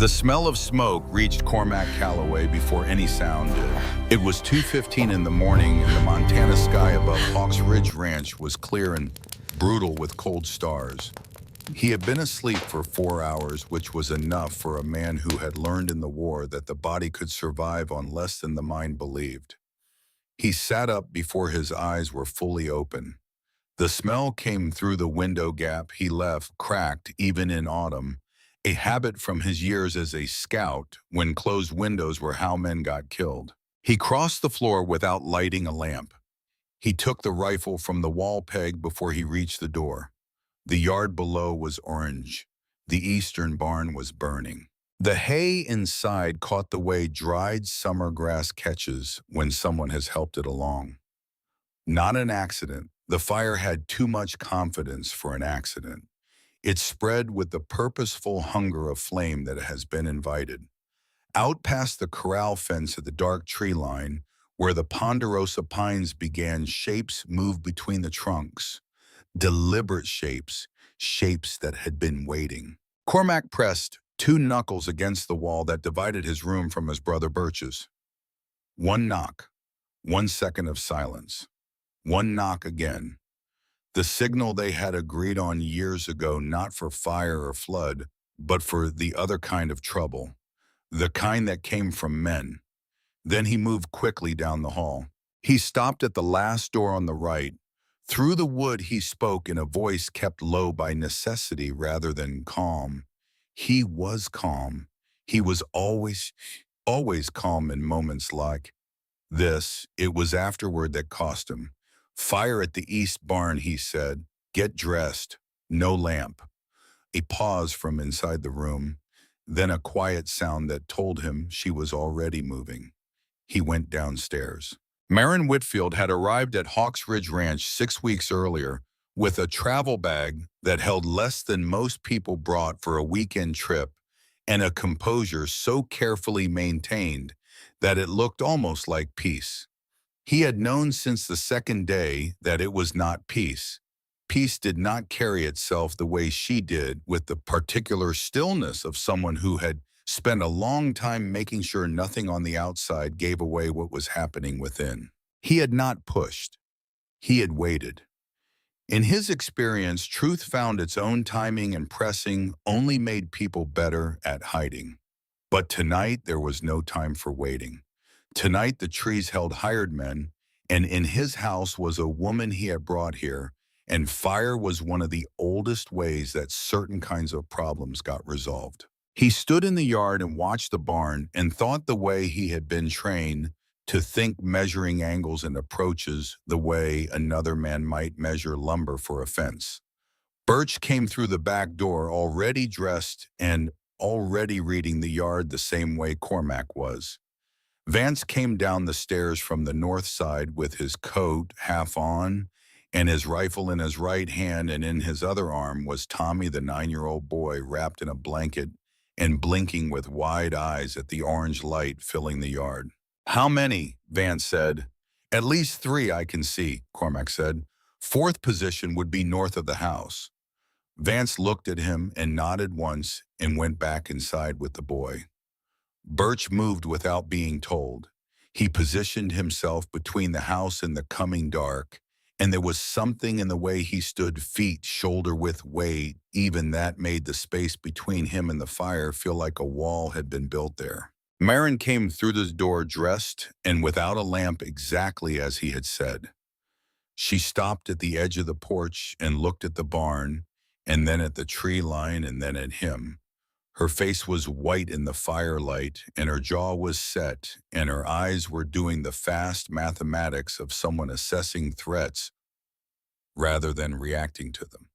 The smell of smoke reached Cormac Calloway before any sound did. It was 2:15 in the morning, and the Montana sky above Hawks Ridge Ranch was clear and brutal with cold stars. He had been asleep for 4 hours, which was enough for a man who had learned in the war that the body could survive on less than the mind believed. He sat up before his eyes were fully open. The smell came through the window gap he left cracked even in autumn, a habit from his years as a scout when closed windows were how men got killed. He crossed the floor without lighting a lamp. He took the rifle from the wall peg before he reached the door. The yard below was orange. The eastern barn was burning. The hay inside caught the way dried summer grass catches when someone has helped it along. Not an accident. The fire had too much confidence for an accident. It spread with the purposeful hunger of flame that has been invited. Out past the corral fence at the dark tree line, where the ponderosa pines began, shapes moved between the trunks. Deliberate shapes, shapes that had been waiting. Cormac pressed two knuckles against the wall that divided his room from his brother Birch's. One knock, 1 second of silence. One knock again. The signal they had agreed on years ago, not for fire or flood, but for the other kind of trouble, the kind that came from men. Then he moved quickly down the hall. He stopped at the last door on the right. Through the wood he spoke in a voice kept low by necessity rather than calm. He was calm. He was always calm in moments like this. It was afterward that cost him. Fire at the east barn, he said. Get dressed. No lamp. A pause from inside the room, then a quiet sound that told him she was already moving. He went downstairs. Marin Whitfield had arrived at Hawks Ridge Ranch 6 weeks earlier with a travel bag that held less than most people brought for a weekend trip and a composure so carefully maintained that it looked almost like peace. He had known since the second day that it was not peace. Peace did not carry itself the way she did, with the particular stillness of someone who had spent a long time making sure nothing on the outside gave away what was happening within. He had not pushed. He had waited. In his experience, truth found its own timing, and pressing only made people better at hiding. But tonight there was no time for waiting. Tonight the trees held hired men, and in his house was a woman he had brought here, and fire was one of the oldest ways that certain kinds of problems got resolved. He stood in the yard and watched the barn and thought the way he had been trained to think, measuring angles and approaches the way another man might measure lumber for a fence. Birch came through the back door already dressed and already reading the yard the same way Cormac was. Vance came down the stairs from the north side with his coat half on and his rifle in his right hand, and in his other arm was Tommy, the 9-year-old boy, wrapped in a blanket and blinking with wide eyes at the orange light filling the yard. How many? Vance said. At least 3 I can see, Cormac said. 4th position would be north of the house. Vance looked at him and nodded once and went back inside with the boy. Birch moved without being told. He positioned himself between the house and the coming dark, and there was something in the way he stood, feet shoulder width weight, even that made the space between him and the fire feel like a wall had been built there. Marin came through the door dressed and without a lamp, exactly as he had said. She stopped at the edge of the porch and looked at the barn, and then at the tree line, and then at him. Her face was white in the firelight, and her jaw was set, and her eyes were doing the fast mathematics of someone assessing threats rather than reacting to them.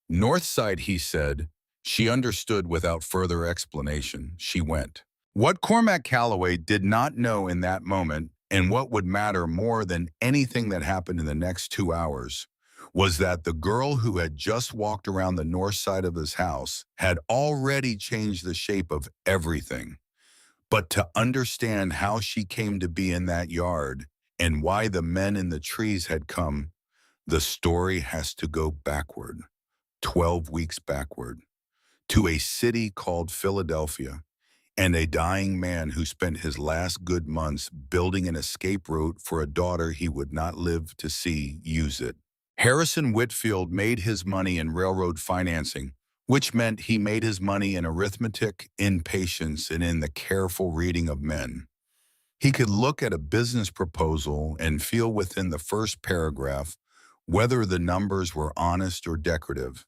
North side, he said. She understood without further explanation. She went. What Cormac Calloway did not know in that moment, and what would matter more than anything that happened in the next 2 hours, was that the girl who had just walked around the north side of his house had already changed the shape of everything. But to understand how she came to be in that yard and why the men in the trees had come, the story has to go backward, 12 weeks backward, to a city called Philadelphia, and a dying man who spent his last good months building an escape route for a daughter he would not live to see use it. Harrison Whitfield made his money in railroad financing, which meant he made his money in arithmetic, in patience, and in the careful reading of men. He could look at a business proposal and feel within the first paragraph whether the numbers were honest or decorative.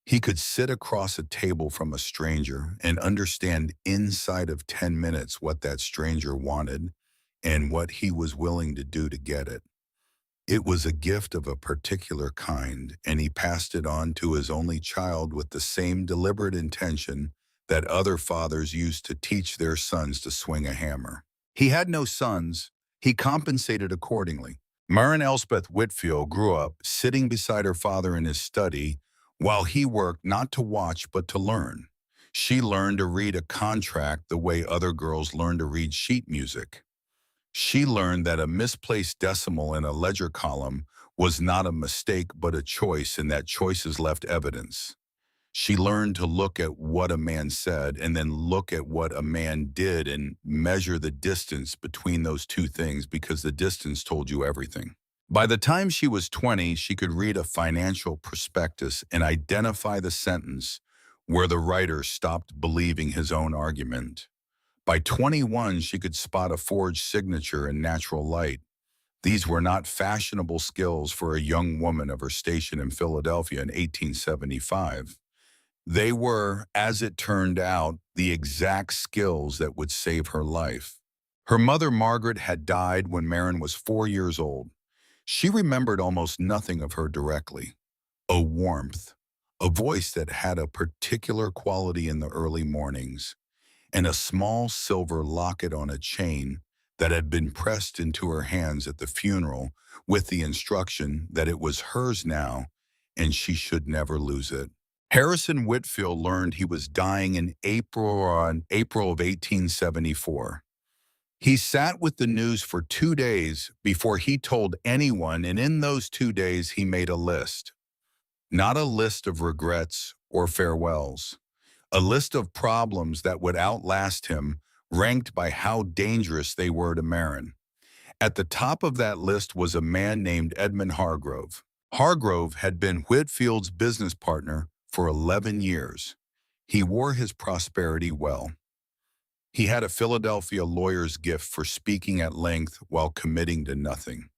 He could sit across a table from a stranger and understand inside of 10 minutes what that stranger wanted and what he was willing to do to get it. It was a gift of a particular kind, and he passed it on to his only child with the same deliberate intention that other fathers used to teach their sons to swing a hammer. He had no sons. He compensated accordingly. Maren Elspeth Whitfield grew up sitting beside her father in his study while he worked not to watch but to learn. She learned to read a contract the way other girls learn to read sheet music. She learned that a misplaced decimal in a ledger column was not a mistake but a choice, and that choices left evidence. She learned to look at what a man said and then look at what a man did and measure the distance between those two things, because the distance told you everything. By the time she was 20, she could read a financial prospectus and identify the sentence where the writer stopped believing his own argument. By 21, she could spot a forged signature in natural light. These were not fashionable skills for a young woman of her station in Philadelphia in 1875. They were, as it turned out, the exact skills that would save her life. Her mother, Margaret, had died when Maren was 4 years old. She remembered almost nothing of her directly. A warmth, a voice that had a particular quality in the early mornings, and a small silver locket on a chain that had been pressed into her hands at the funeral with the instruction that it was hers now and she should never lose it. Harrison Whitfield learned he was dying in April of 1874. He sat with the news for 2 days before he told anyone, and in those 2 days he made a list. Not a list of regrets or farewells. A list of problems that would outlast him, ranked by how dangerous they were to Maren. At the top of that list was a man named Edmund Hargrove. Hargrove had been Whitfield's business partner for 11 years. He wore his prosperity well. He had a Philadelphia lawyer's gift for speaking at length while committing to nothing.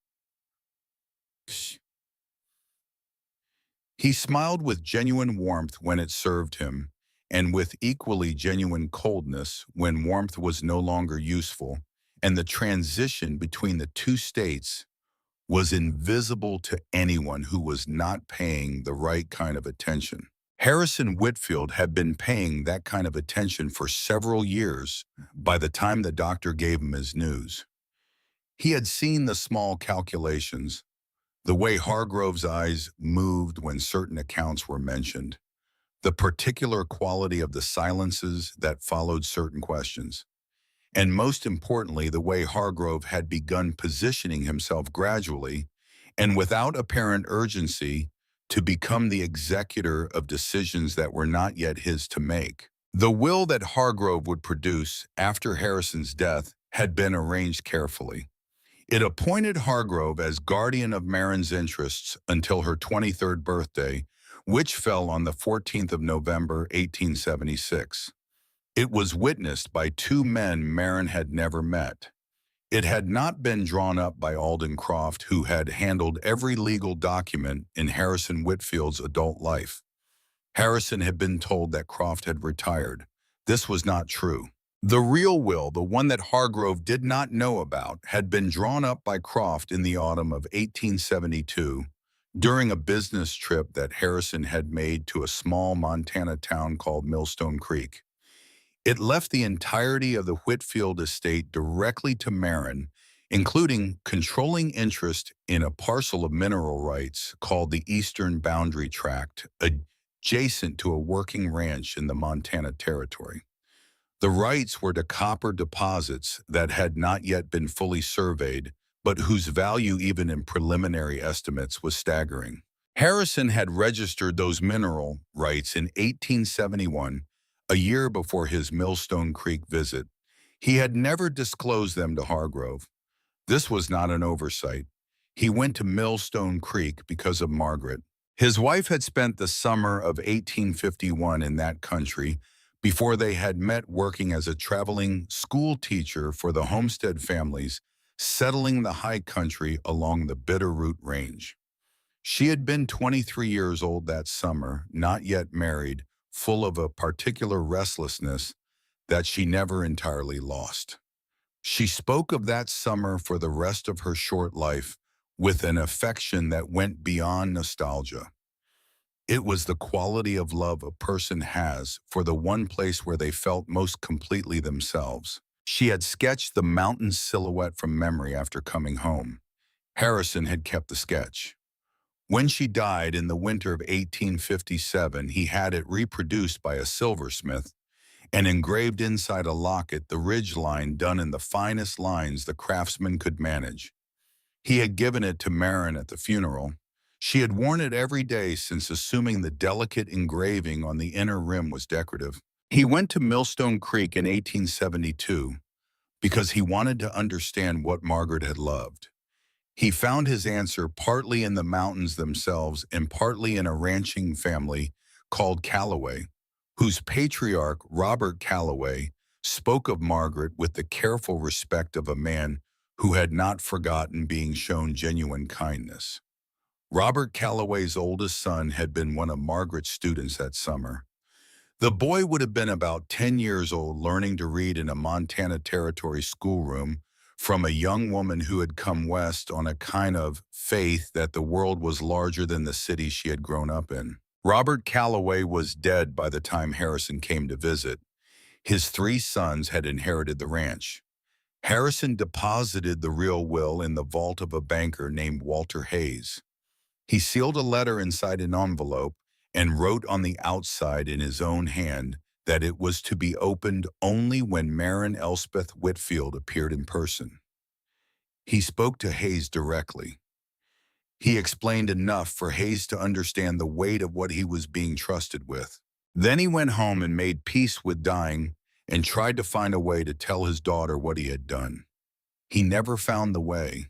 He smiled with genuine warmth when it served him, and with equally genuine coldness when warmth was no longer useful, and the transition between the two states was invisible to anyone who was not paying the right kind of attention. Harrison Whitfield had been paying that kind of attention for several years by the time the doctor gave him his news. He had seen the small calculations, the way Hargrove's eyes moved when certain accounts were mentioned, the particular quality of the silences that followed certain questions, and most importantly, the way Hargrove had begun positioning himself gradually and without apparent urgency to become the executor of decisions that were not yet his to make. The will that Hargrove would produce after Harrison's death had been arranged carefully. It appointed Hargrove as guardian of Maren's interests until her 23rd birthday, which fell on the 14th of November, 1876. It was witnessed by two men Maren had never met. It had not been drawn up by Alden Croft, who had handled every legal document in Harrison Whitfield's adult life. Harrison had been told that Croft had retired. This was not true. The real will, the one that Hargrove did not know about, had been drawn up by Croft in the autumn of 1872 during a business trip that Harrison had made to a small Montana town called Millstone Creek. It left the entirety of the Whitfield estate directly to Maren, including controlling interest in a parcel of mineral rights called the Eastern Boundary Tract, adjacent to a working ranch in the Montana Territory. The rights were to copper deposits that had not yet been fully surveyed, but whose value even in preliminary estimates was staggering. Harrison had registered those mineral rights in 1871 a year before his Millstone Creek visit. He had never disclosed them to Hargrove. This was not an oversight. He went to Millstone Creek because of Margaret. His wife had spent the summer of 1851 in that country before they had met working as a traveling school teacher for the homestead families settling the high country along the Bitterroot Range. She had been 23 years old that summer, not yet married, full of a particular restlessness that she never entirely lost. She spoke of that summer for the rest of her short life with an affection that went beyond nostalgia. It was the quality of love a person has for the one place where they felt most completely themselves. She had sketched the mountain silhouette from memory after coming home. Harrison had kept the sketch. When she died in the winter of 1857, he had it reproduced by a silversmith and engraved inside a locket the ridge line done in the finest lines the craftsman could manage. He had given it to Marin at the funeral. She had worn it every day since, assuming the delicate engraving on the inner rim was decorative. He went to Millstone Creek in 1872 because he wanted to understand what Margaret had loved. He found his answer partly in the mountains themselves and partly in a ranching family called Callaway, whose patriarch, Robert Callaway, spoke of Margaret with the careful respect of a man who had not forgotten being shown genuine kindness. Robert Callaway's oldest son had been one of Margaret's students that summer. The boy would have been about 10 years old, learning to read in a Montana Territory schoolroom from a young woman who had come west on a kind of faith that the world was larger than the city she had grown up in. Robert Callaway was dead by the time Harrison came to visit. His 3 sons had inherited the ranch. Harrison deposited the real will in the vault of a banker named Walter Hayes. He sealed a letter inside an envelope and wrote on the outside in his own hand that it was to be opened only when Marin Elspeth Whitfield appeared in person. He spoke to Hayes directly. He explained enough for Hayes to understand the weight of what he was being trusted with. Then he went home and made peace with dying and tried to find a way to tell his daughter what he had done. He never found the way.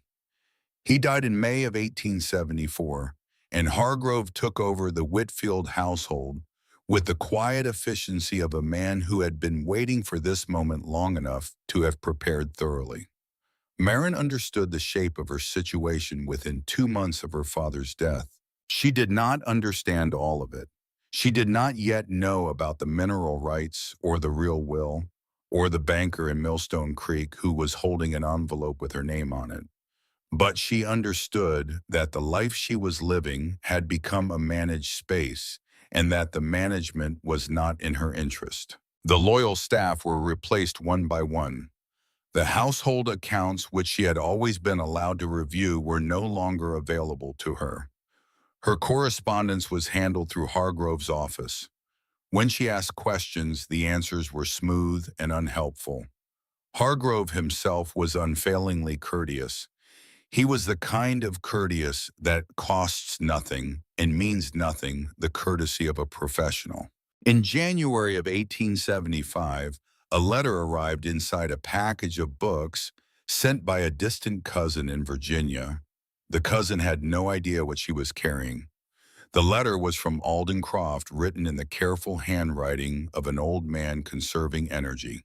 He died in May of 1874, and Hargrove took over the Whitfield household with the quiet efficiency of a man who had been waiting for this moment long enough to have prepared thoroughly. Marin understood the shape of her situation within 2 months of her father's death. She did not understand all of it. She did not yet know about the mineral rights or the real will or the banker in Millstone Creek who was holding an envelope with her name on it. But she understood that the life she was living had become a managed space and that the management was not in her interest. The loyal staff were replaced one by one. The household accounts, which she had always been allowed to review, were no longer available to her. Her correspondence was handled through Hargrove's office. When she asked questions, the answers were smooth and unhelpful. Hargrove himself was unfailingly courteous. He was the kind of courteous that costs nothing and means nothing, the courtesy of a professional. In January of 1875, a letter arrived inside a package of books sent by a distant cousin in Virginia. The cousin had no idea what she was carrying. The letter was from Alden Croft, written in the careful handwriting of an old man conserving energy.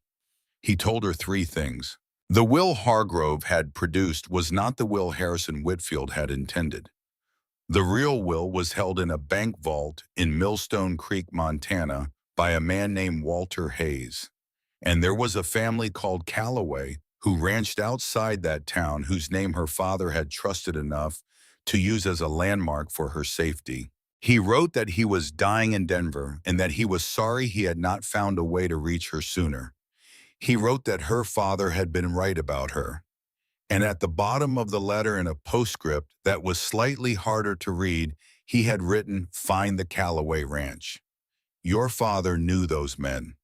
He told her 3 things. The will Hargrove had produced was not the will Harrison Whitfield had intended. The real will was held in a bank vault in Millstone Creek, Montana, by a man named Walter Hayes. And there was a family called Callaway who ranched outside that town, whose name her father had trusted enough to use as a landmark for her safety. He wrote that he was dying in Denver and that he was sorry he had not found a way to reach her sooner. He wrote that her father had been right about her. And at the bottom of the letter, in a postscript that was slightly harder to read, he had written, "Find the Callaway Ranch. Your father knew those men."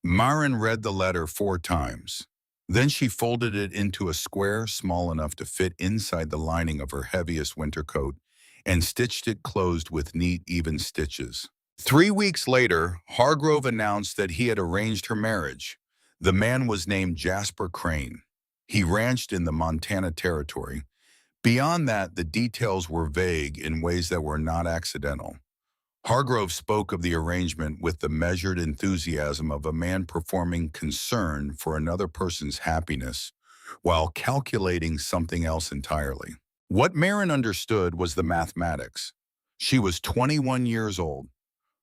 Marin read the letter 4 times. Then she folded it into a square small enough to fit inside the lining of her heaviest winter coat and stitched it closed with neat, even stitches. 3 weeks later, Hargrove announced that he had arranged her marriage. The man was named Jasper Crane. He ranched in the Montana Territory. Beyond that, the details were vague in ways that were not accidental. Hargrove spoke of the arrangement with the measured enthusiasm of a man performing concern for another person's happiness while calculating something else entirely. What Marin understood was the mathematics. She was 21 years old.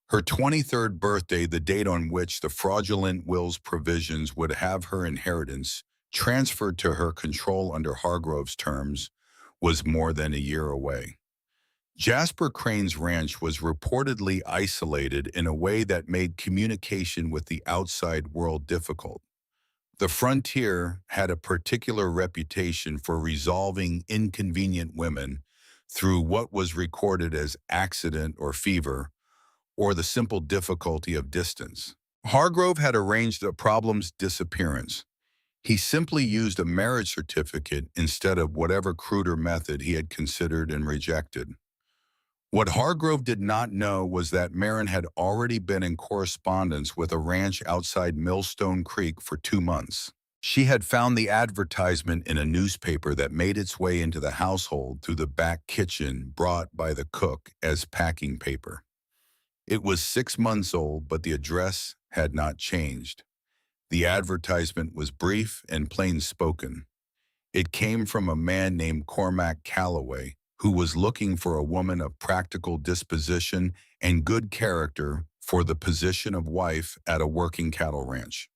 Her 23rd birthday, the date on which the fraudulent will's provisions would have her inheritance transferred to her control under Hargrove's terms, was more than a year away. Jasper Crane's ranch was reportedly isolated in a way that made communication with the outside world difficult. The frontier had a particular reputation for resolving inconvenient women through what was recorded as accident or fever, or the simple difficulty of distance. Hargrove had arranged the problem's disappearance. He simply used a marriage certificate instead of whatever cruder method he had considered and rejected. What Hargrove did not know was that Marin had already been in correspondence with a ranch outside Millstone Creek for 2 months. She had found the advertisement in a newspaper that made its way into the household through the back kitchen, brought by the cook as packing paper. It was 6 months old, but the address had not changed. The advertisement was brief and plain spoken. It came from a man named Cormac Calloway, who was looking for a woman of practical disposition and good character for the position of wife at a working cattle ranch.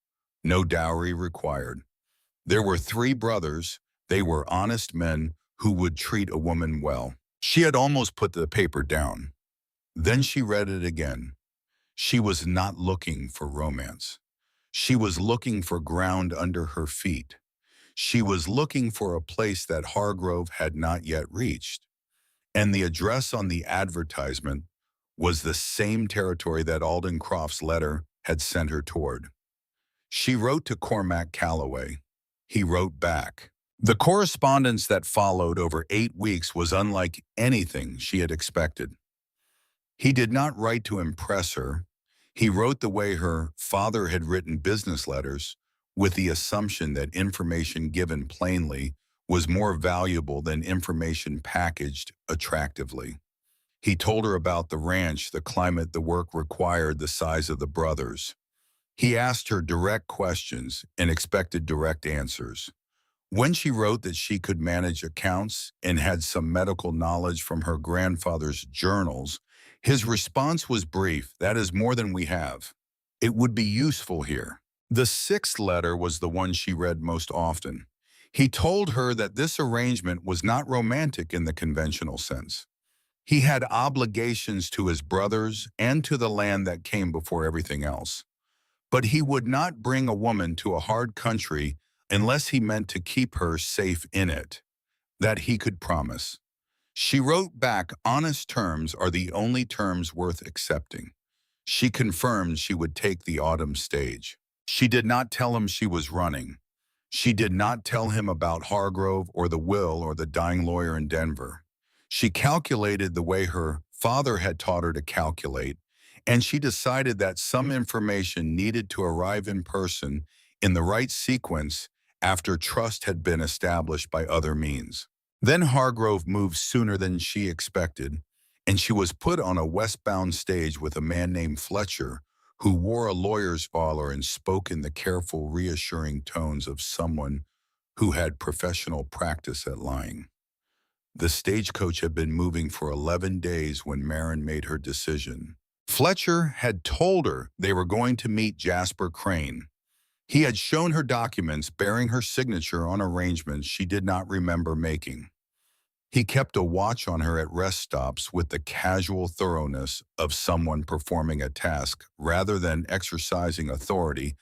No dowry required. There were 3 brothers. They were honest men who would treat a woman well. She had almost put the paper down. Then she read it again. She was not looking for romance. She was looking for ground under her feet. She was looking for a place that Hargrove had not yet reached. And the address on the advertisement was the same territory that Alden Croft's letter had sent her toward. She wrote to Cormac Calloway. He wrote back. The correspondence that followed over 8 weeks was unlike anything she had expected. He did not write to impress her. He wrote the way her father had written business letters, with the assumption that information given plainly was more valuable than information packaged attractively. He told her about the ranch, the climate the work required, the size of the brothers. He asked her direct questions and expected direct answers. When she wrote that she could manage accounts and had some medical knowledge from her grandfather's journals, his response was brief. That is more than we have. It would be useful here. The 6th letter was the one she read most often. He told her that this arrangement was not romantic in the conventional sense. He had obligations to his brothers and to the land that came before everything else. But he would not bring a woman to a hard country unless he meant to keep her safe in it. That he could promise. She wrote back, honest terms are the only terms worth accepting. She confirmed she would take the autumn stage. She did not tell him she was running. She did not tell him about Hargrove or the will or the dying lawyer in Denver. She calculated the way her father had taught her to calculate, and she decided that some information needed to arrive in person in the right sequence after trust had been established by other means. Then Hargrove moved sooner than she expected, and she was put on a westbound stage with a man named Fletcher, who wore a lawyer's collar and spoke in the careful, reassuring tones of someone who had professional practice at lying. The stagecoach had been moving for 11 days when Marin made her decision. Fletcher had told her they were going to meet Jasper Crane. He had shown her documents bearing her signature on arrangements she did not remember making. He kept a watch on her at rest stops with the casual thoroughness of someone performing a task rather than exercising authority,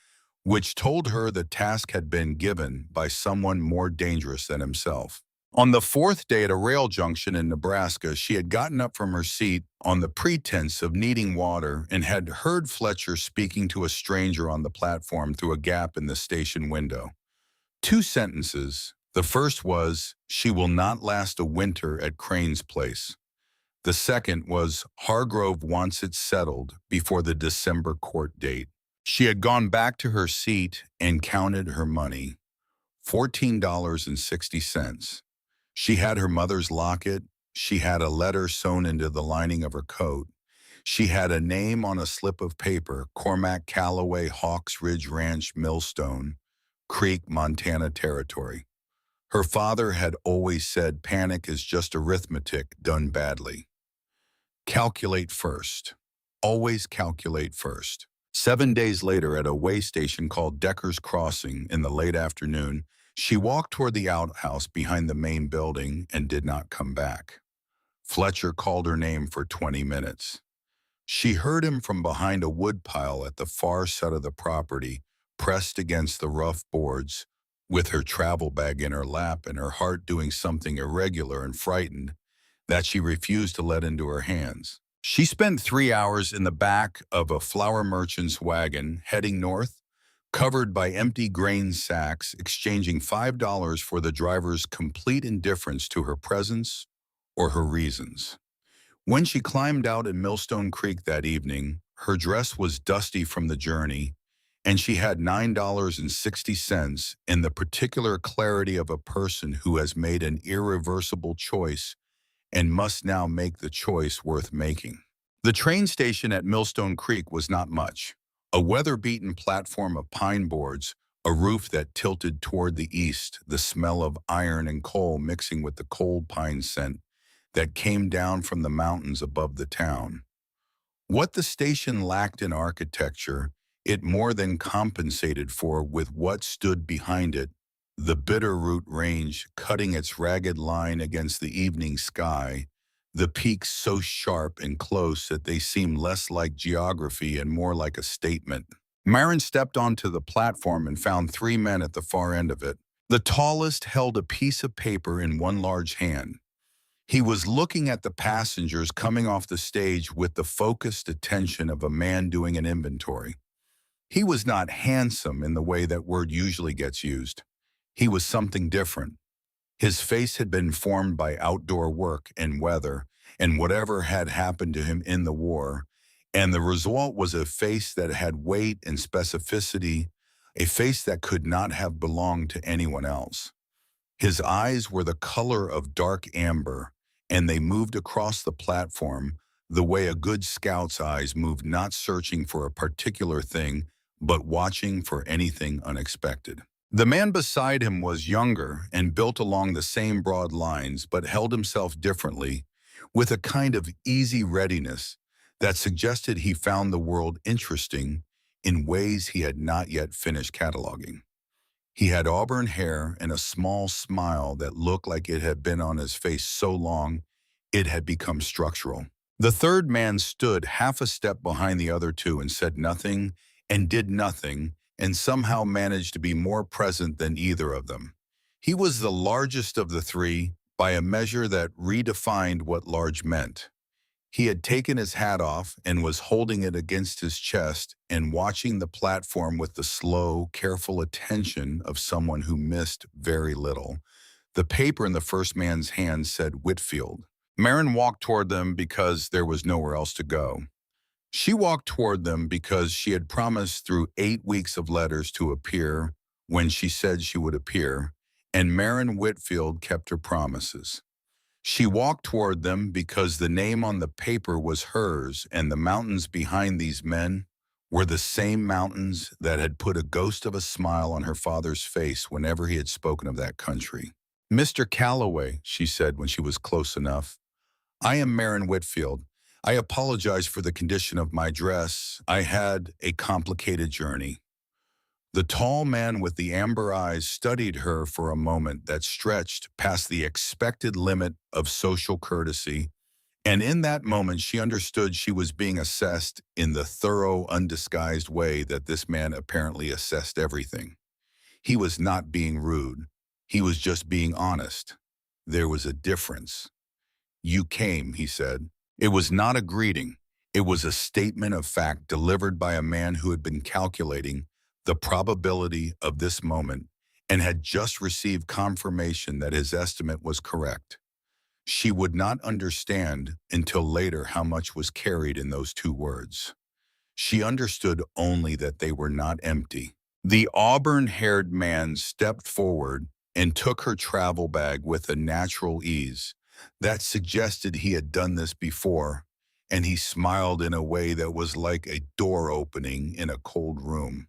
which told her the task had been given by someone more dangerous than himself. On the 4th day at a rail junction in Nebraska, she had gotten up from her seat on the pretense of needing water and had heard Fletcher speaking to a stranger on the platform through a gap in the station window. 2 sentences. The first was, "She will not last a winter at Crane's place." The second was Hargrove wants it settled before the December court date. She had gone back to her seat and counted her money, $14.60. She had her mother's locket. She had a letter sewn into the lining of her coat. She had a name on a slip of paper, Cormac Calloway, Hawks Ridge Ranch, Millstone Creek, Montana Territory. Her father had always said panic is just arithmetic done badly. Calculate first. Always calculate first. 7 days later, at a way station called Decker's Crossing in the late afternoon, she walked toward the outhouse behind the main building and did not come back. Fletcher called her name for 20 minutes. She heard him from behind a woodpile at the far side of the property, pressed against the rough boards, with her travel bag in her lap and her heart doing something irregular and frightened that she refused to let into her hands. She spent 3 hours in the back of a flour merchant's wagon heading north, covered by empty grain sacks, exchanging $5 for the driver's complete indifference to her presence or her reasons. When she climbed out in Millstone Creek that evening, her dress was dusty from the journey, and she had $9.60 in the particular clarity of a person who has made an irreversible choice and must now make the choice worth making. The train station at Millstone Creek was not much. A weather-beaten platform of pine boards, a roof that tilted toward the east, the smell of iron and coal mixing with the cold pine scent that came down from the mountains above the town. What the station lacked in architecture, it more than compensated for with what stood behind it, the Bitterroot Range cutting its ragged line against the evening sky, the peaks so sharp and close that they seemed less like geography and more like a statement. Marin stepped onto the platform and found 3 men at the far end of it. The tallest held a piece of paper in one large hand. He was looking at the passengers coming off the stage with the focused attention of a man doing an inventory. He was not handsome in the way that word usually gets used. He was something different. His face had been formed by outdoor work and weather and whatever had happened to him in the war, and the result was a face that had weight and specificity, a face that could not have belonged to anyone else. His eyes were the color of dark amber, and they moved across the platform the way a good scout's eyes move, not searching for a particular thing, but watching for anything unexpected. The man beside him was younger and built along the same broad lines, but held himself differently, with a kind of easy readiness that suggested he found the world interesting in ways he had not yet finished cataloging. He had auburn hair and a small smile that looked like it had been on his face so long it had become structural. The third man stood half a step behind the other two and said nothing and did nothing, and somehow managed to be more present than either of them. He was the largest of the three by a measure that redefined what large meant. He had taken his hat off and was holding it against his chest and watching the platform with the slow, careful attention of someone who missed very little. The paper in the first man's hand said Whitfield. Marin walked toward them because there was nowhere else to go. She walked toward them because she had promised through 8 weeks of letters to appear when she said she would appear, and Marin Whitfield kept her promises. She walked toward them because the name on the paper was hers, and the mountains behind these men were the same mountains that had put a ghost of a smile on her father's face whenever he had spoken of that country. "Mr. Calloway," she said when she was close enough, "I am Marin Whitfield. I apologize for the condition of my dress. I had a complicated journey." The tall man with the amber eyes studied her for a moment that stretched past the expected limit of social courtesy, and in that moment she understood she was being assessed in the thorough, undisguised way that this man apparently assessed everything. He was not being rude. He was just being honest. There was a difference. "You came," he said. It was not a greeting. It was a statement of fact delivered by a man who had been calculating the probability of this moment and had just received confirmation that his estimate was correct. She would not understand until later how much was carried in those two words. She understood only that they were not empty. The auburn-haired man stepped forward and took her travel bag with a natural ease that suggested he had done this before, and he smiled in a way that was like a door opening in a cold room.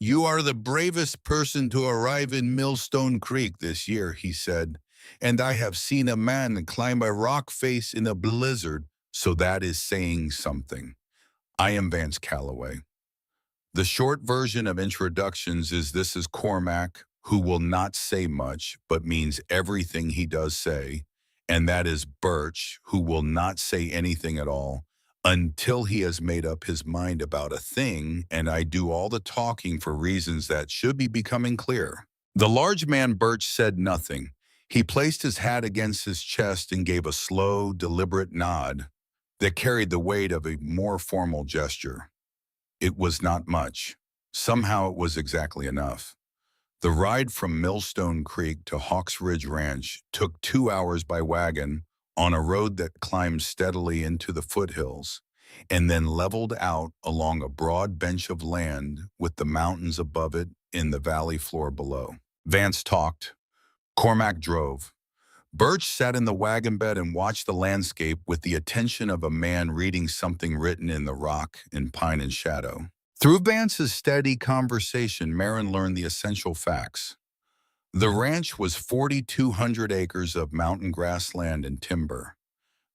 "You are the bravest person to arrive in Millstone Creek this year," he said, "and I have seen a man climb a rock face in a blizzard, so that is saying something. I am Vance Calloway." The short version of introductions is this is Cormac, who will not say much, but means everything he does say, and that is Birch, who will not say anything at all until he has made up his mind about a thing, and I do all the talking for reasons that should be becoming clear. The large man Birch said nothing. He placed his hat against his chest and gave a slow, deliberate nod that carried the weight of a more formal gesture. It was not much. Somehow it was exactly enough. The ride from Millstone Creek to Hawks Ridge Ranch took 2 hours by wagon on a road that climbed steadily into the foothills and then leveled out along a broad bench of land with the mountains above it in the valley floor below. Vance talked. Cormac drove. Birch sat in the wagon bed and watched the landscape with the attention of a man reading something written in the rock in pine and shadow. Through Vance's steady conversation, Marin learned the essential facts. The ranch was 4,200 acres of mountain grassland and timber.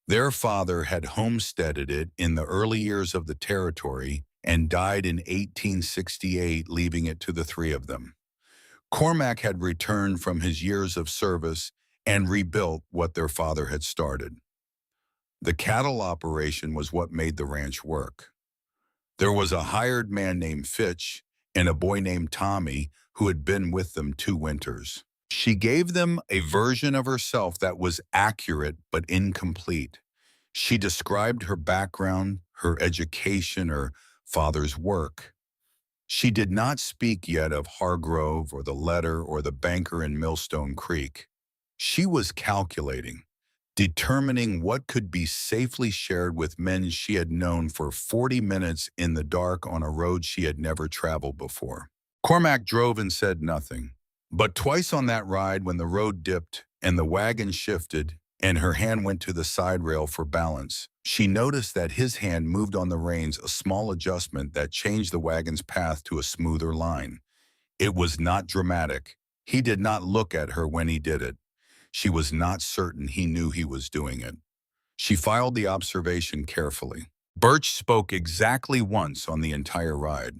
Their father had homesteaded it in the early years of the territory and died in 1868, leaving it to the three of them. Cormac had returned from his years of service and rebuilt what their father had started. The cattle operation was what made the ranch work. There was a hired man named Fitch and a boy named Tommy who had been with them 2 winters. She gave them a version of herself that was accurate but incomplete. She described her background, her education, her father's work. She did not speak yet of Hargrove or the letter or the banker in Millstone Creek. She was calculating, determining what could be safely shared with men she had known for 40 minutes in the dark on a road she had never traveled before. Cormac drove and said nothing. But twice on that ride, when the road dipped and the wagon shifted and her hand went to the side rail for balance, she noticed that his hand moved on the reins, a small adjustment that changed the wagon's path to a smoother line. It was not dramatic. He did not look at her when he did it. She was not certain he knew he was doing it. She filed the observation carefully. Birch spoke exactly once on the entire ride.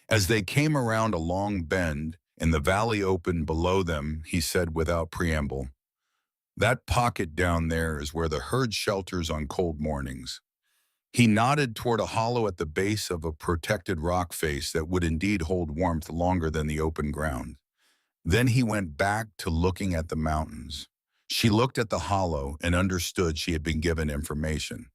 As they came around a long bend and the valley opened below them, he said without preamble, "That pocket down there is where the herd shelters on cold mornings." He nodded toward a hollow at the base of a protected rock face that would indeed hold warmth longer than the open ground. Then he went back to looking at the mountains. She looked at the hollow and understood she had been given information.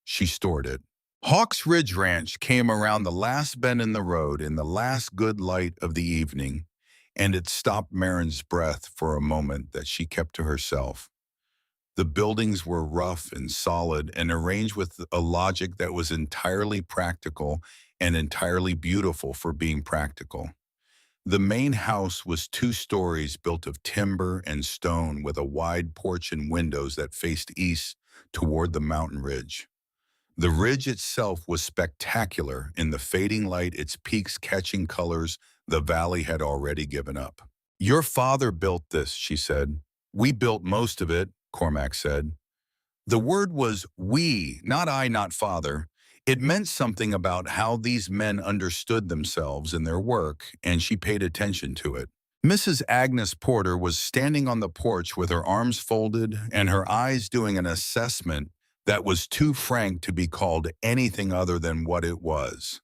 She stored it. Hawks Ridge Ranch came around the last bend in the road in the last good light of the evening, and it stopped Marin's breath for a moment that she kept to herself. The buildings were rough and solid and arranged with a logic that was entirely practical and entirely beautiful for being practical. The main house was 2 stories built of timber and stone with a wide porch and windows that faced east toward the mountain ridge. The ridge itself was spectacular in the fading light, its peaks catching colors the valley had already given up. "Your father built this," she said. "We built most of it," Cormac said. The word was we, not I, not father. It meant something about how these men understood themselves and their work, and she paid attention to it. Mrs. Agnes Porter was standing on the porch with her arms folded and her eyes doing an assessment that was too frank to be called anything other than what it was.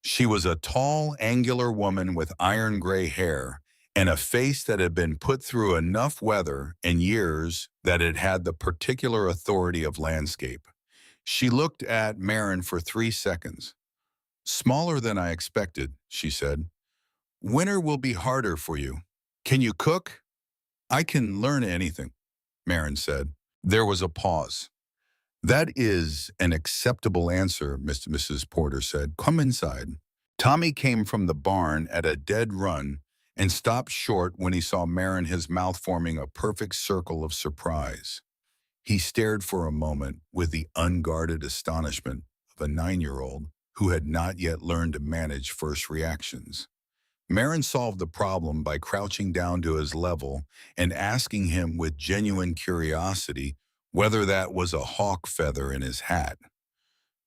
She was a tall, angular woman with iron gray hair and a face that had been put through enough weather and years that it had the particular authority of landscape. She looked at Marin for 3 seconds. "Smaller than I expected," she said. "Winter will be harder for you. Can you cook?" "I can learn anything." Marin said. There was a pause. That is an acceptable answer, Mrs. Porter said. Come inside. Tommy came from the barn at a dead run and stopped short when he saw Marin, his mouth forming a perfect circle of surprise. He stared for a moment with the unguarded astonishment of a 9-year-old who had not yet learned to manage first reactions. Marin solved the problem by crouching down to his level and asking him with genuine curiosity whether that was a hawk feather in his hat.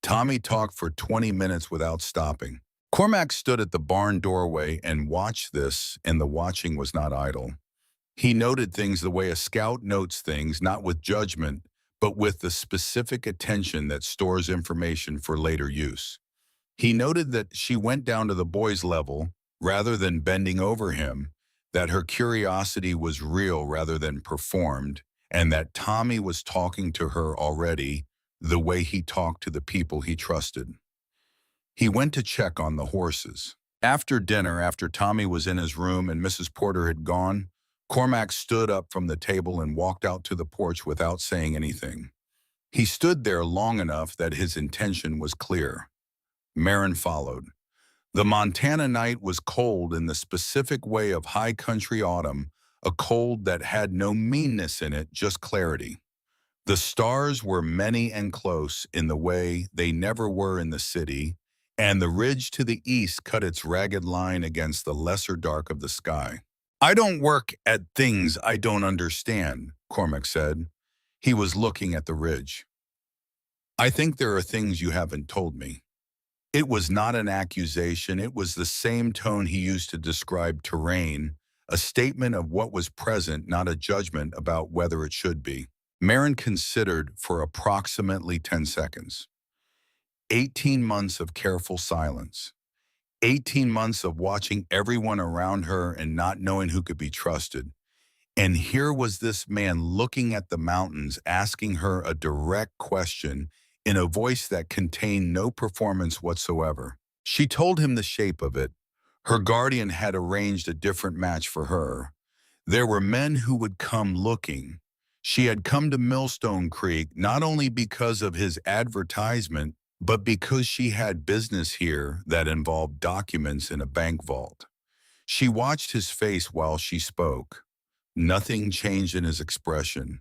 Tommy talked for 20 minutes without stopping. Cormac stood at the barn doorway and watched this, and the watching was not idle. He noted things the way a scout notes things, not with judgment, but with the specific attention that stores information for later use. He noted that she went down to the boy's level rather than bending over him, that her curiosity was real rather than performed, and that Tommy was talking to her already the way he talked to the people he trusted. He went to check on the horses. After dinner, after Tommy was in his room and Mrs. Porter had gone, Cormac stood up from the table and walked out to the porch without saying anything. He stood there long enough that his intention was clear. Marin followed. The Montana night was cold in the specific way of high country autumn, a cold that had no meanness in it, just clarity. The stars were many and close in the way they never were in the city, and the ridge to the east cut its ragged line against the lesser dark of the sky. I don't work at things I don't understand, Cormac said. He was looking at the ridge. I think there are things you haven't told me. It was not an accusation, it was the same tone he used to describe terrain, a statement of what was present, not a judgment about whether it should be. Marin considered for approximately 10 seconds. 18 months of careful silence. 18 months of watching everyone around her and not knowing who could be trusted. And here was this man looking at the mountains, asking her a direct question in a voice that contained no performance whatsoever. She told him the shape of it. Her guardian had arranged a different match for her. There were men who would come looking. She had come to Millstone Creek not only because of his advertisement, but because she had business here that involved documents in a bank vault. She watched his face while she spoke. Nothing changed in his expression.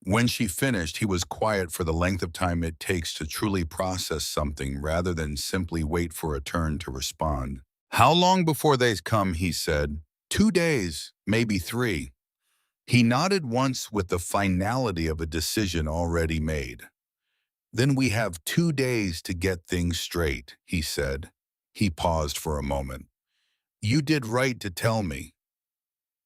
When she finished, he was quiet for the length of time it takes to truly process something rather than simply wait for a turn to respond. How long before they come, he said. 2 days, maybe 3. He nodded once with the finality of a decision already made. Then we have 2 days to get things straight, he said. He paused for a moment. You did right to tell me.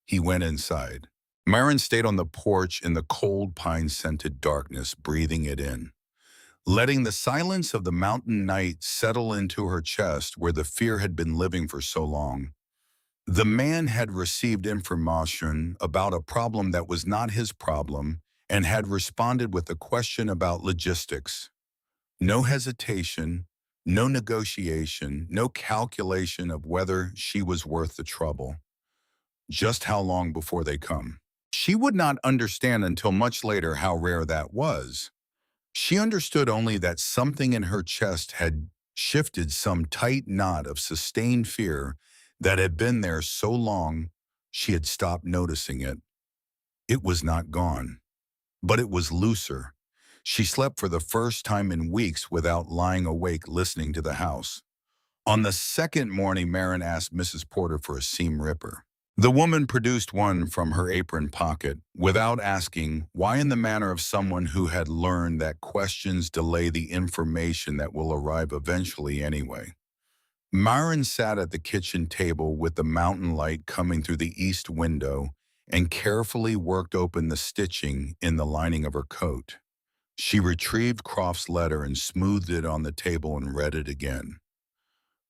He went inside. Marin stayed on the porch in the cold pine-scented darkness, breathing it in, letting the silence of the mountain night settle into her chest where the fear had been living for so long. The man had received information about a problem that was not his problem and had responded with a question about logistics. No hesitation, no negotiation, no calculation of whether she was worth the trouble. Just how long before they come? She would not understand until much later how rare that was. She understood only that something in her chest had shifted, some tight knot of sustained fear that had been there so long she had stopped noticing it. It was not gone, but it was looser. She slept for the first time in weeks without lying awake listening to the house. On the second morning, Marin asked Mrs. Porter for a seam ripper. The woman produced one from her apron pocket, without asking, why in the manner of someone who had learned that questions delay the information that will arrive eventually anyway. Marin sat at the kitchen table with the mountain light coming through the east window and carefully worked open the stitching in the lining of her coat. She retrieved Croft's letter and smoothed it on the table and read it again.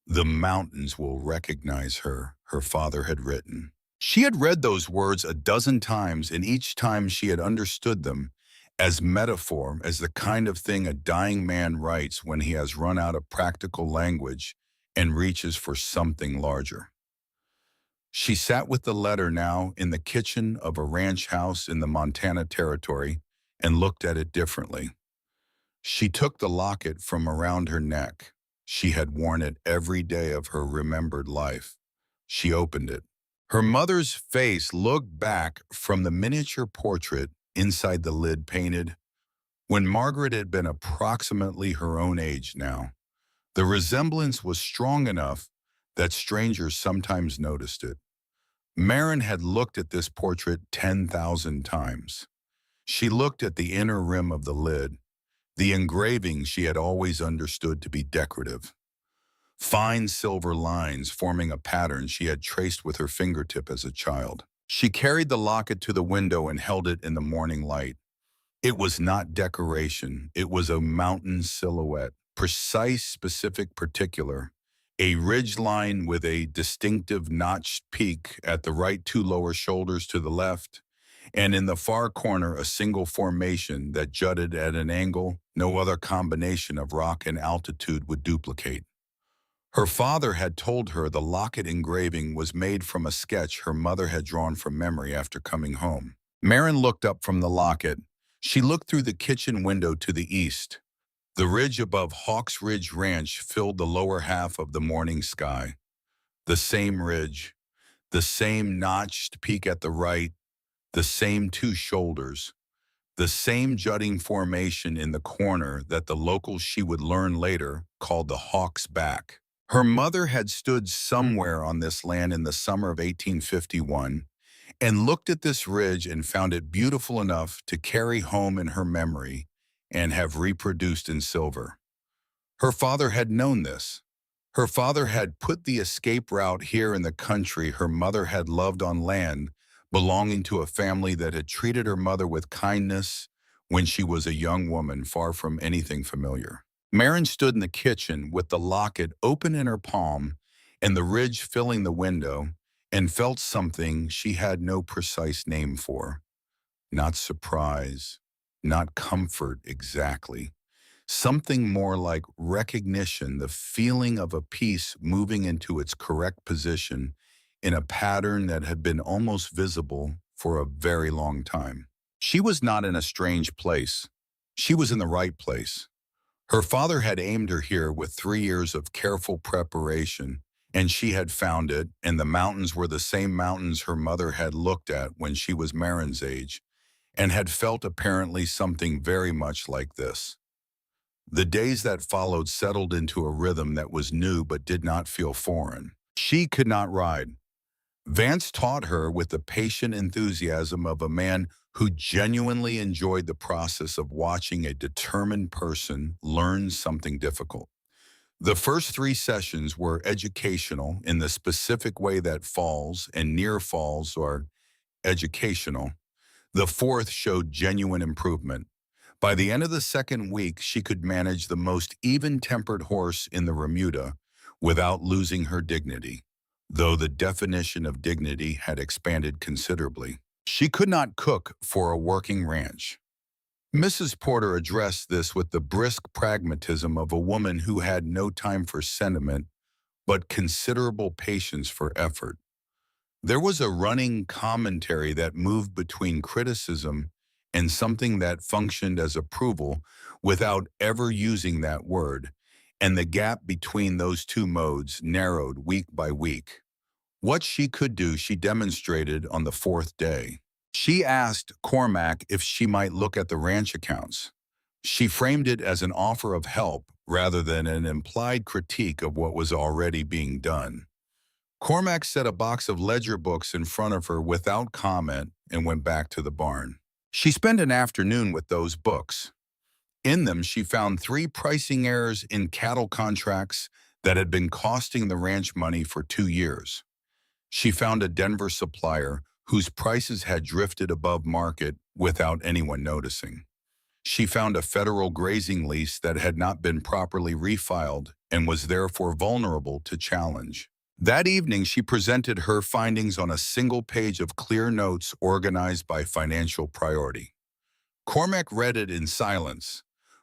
The mountains will recognize her, her father had written. She had read those words a dozen times, and each time she had understood them as metaphor, as the kind of thing a dying man writes when he has run out of practical language and reaches for something larger. She sat with the letter now in the kitchen of a ranch house in the Montana Territory and looked at it differently. She took the locket from around her neck. She had worn it every day of her remembered life. She opened it. Her mother's face looked back from the miniature portrait inside the lid painted when Margaret had been approximately her own age now. The resemblance was strong enough that strangers sometimes noticed it. Marin had looked at this portrait 10,000 times. She looked at the inner rim of the lid, the engraving she had always understood to be decorative. Fine silver lines forming a pattern she had traced with her fingertip as a child. She carried the locket to the window and held it in the morning light. It was not decoration, it was a mountain silhouette, precise, specific, particular. A ridge line with a distinctive notched peak at the right, two lower shoulders to the left, and in the far corner a single formation that jutted at an angle no other combination of rock and altitude would duplicate. Her father had told her the locket engraving was made from a sketch her mother had drawn from memory after coming home. Marin looked up from the locket. She looked through the kitchen window to the east. The ridge above Hawks Ridge Ranch filled the lower half of the morning sky. The same ridge, the same notched peak at the right, the same two shoulders, the same jutting formation in the corner that the locals she would learn later called the Hawk's Back. Her mother had stood somewhere on this land in the summer of 1851 and looked at this ridge and found it beautiful enough to carry home in her memory and have reproduced in silver. Her father had known this. Her father had put the escape route here in the country her mother had loved on land belonging to a family that had treated her mother with kindness when she was a young woman far from anything familiar. Marin stood in the kitchen with the locket open in her palm and the ridge filling the window and felt something she had no precise name for. Not surprise, not comfort exactly. Something more like recognition, the feeling of a piece moving into its correct position in a pattern that had been almost visible for a very long time. She was not in a strange place. She was in the right place. Her father had aimed her here with 3 years of careful preparation, and she had found it, and the mountains were the same mountains her mother had looked at when she was Marin's age, and had felt apparently something very much like this. The days that followed settled into a rhythm that was new but did not feel foreign. She could not ride. Vance taught her with the patient enthusiasm of a man who genuinely enjoyed the process of watching a determined person learn something difficult. The first 3 sessions were educational in the specific way that falls and near falls are educational. The fourth showed genuine improvement. By the end of the second week, she could manage the most even-tempered horse in the remuda without losing her dignity, though the definition of dignity had expanded considerably. She could not cook for a working ranch. Mrs. Porter addressed this with the brisk pragmatism of a woman who had no time for sentiment but considerable patience for effort. There was a running commentary that moved between criticism and something that functioned as approval without ever using that word, and the gap between those two modes narrowed week by week. What she could do, she demonstrated on the 4th day. She asked Cormac if she might look at the ranch accounts. She framed it as an offer of help rather than an implied critique of what was already being done. Cormac set a box of ledger books in front of her without comment and went back to the barn. She spent an afternoon with those books. In them, she found 3 pricing errors in cattle contracts that had been costing the ranch money for 2 years. She found a Denver supplier whose prices had drifted above market without anyone noticing. She found a federal grazing lease that had not been properly refiled and was therefore vulnerable to challenge. That evening, she presented her findings on a single page of clear notes organized by financial priority. Cormac read it in silence.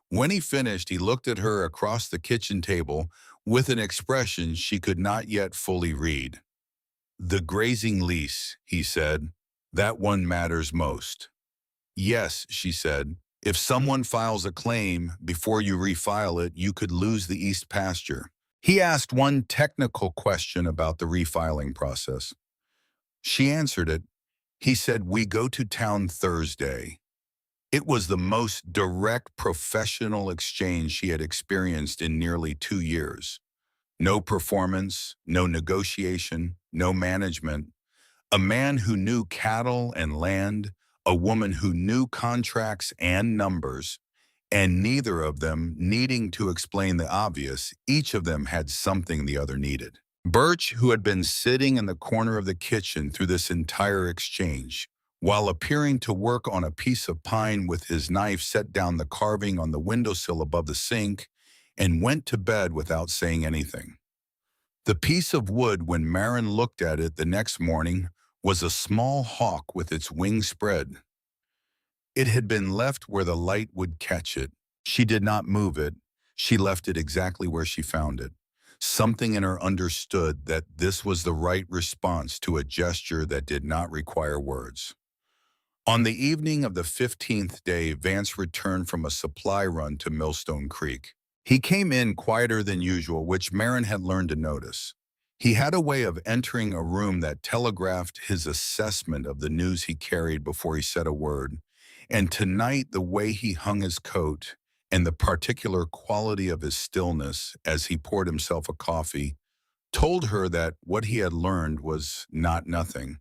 When he finished, he looked at her across the kitchen table with an expression she could not yet fully read. The grazing lease, he said. That one matters most. Yes, she said. If someone files a claim before you refile it, you could lose the east pasture. He asked one technical question about the refiling process. She answered it. He said, we go to town Thursday. It was the most direct professional exchange she had experienced in nearly 2 years. No performance, no negotiation, no management. A man who knew cattle and land, a woman who knew contracts and numbers, and neither of them needing to explain the obvious. Each of them had something the other needed. Birch, who had been sitting in the corner of the kitchen through this entire exchange, while appearing to work on a piece of pine with his knife, set down the carving on the windowsill above the sink and went to bed without saying anything. The piece of wood, when Marin looked at it the next morning, was a small hawk with its wings spread. It had been left where the light would catch it. She did not move it. She left it exactly where she found it. Something in her understood that this was the right response to a gesture that did not require words. On the evening of the 15th day, Vance returned from a supply run to Millstone Creek. He came in quieter than usual, which Marin had learned to notice. He had a way of entering a room that telegraphed his assessment of the news he carried before he said a word. And tonight, the way he hung his coat and the particular quality of his stillness as he poured himself a coffee told her that what he had learned was not nothing.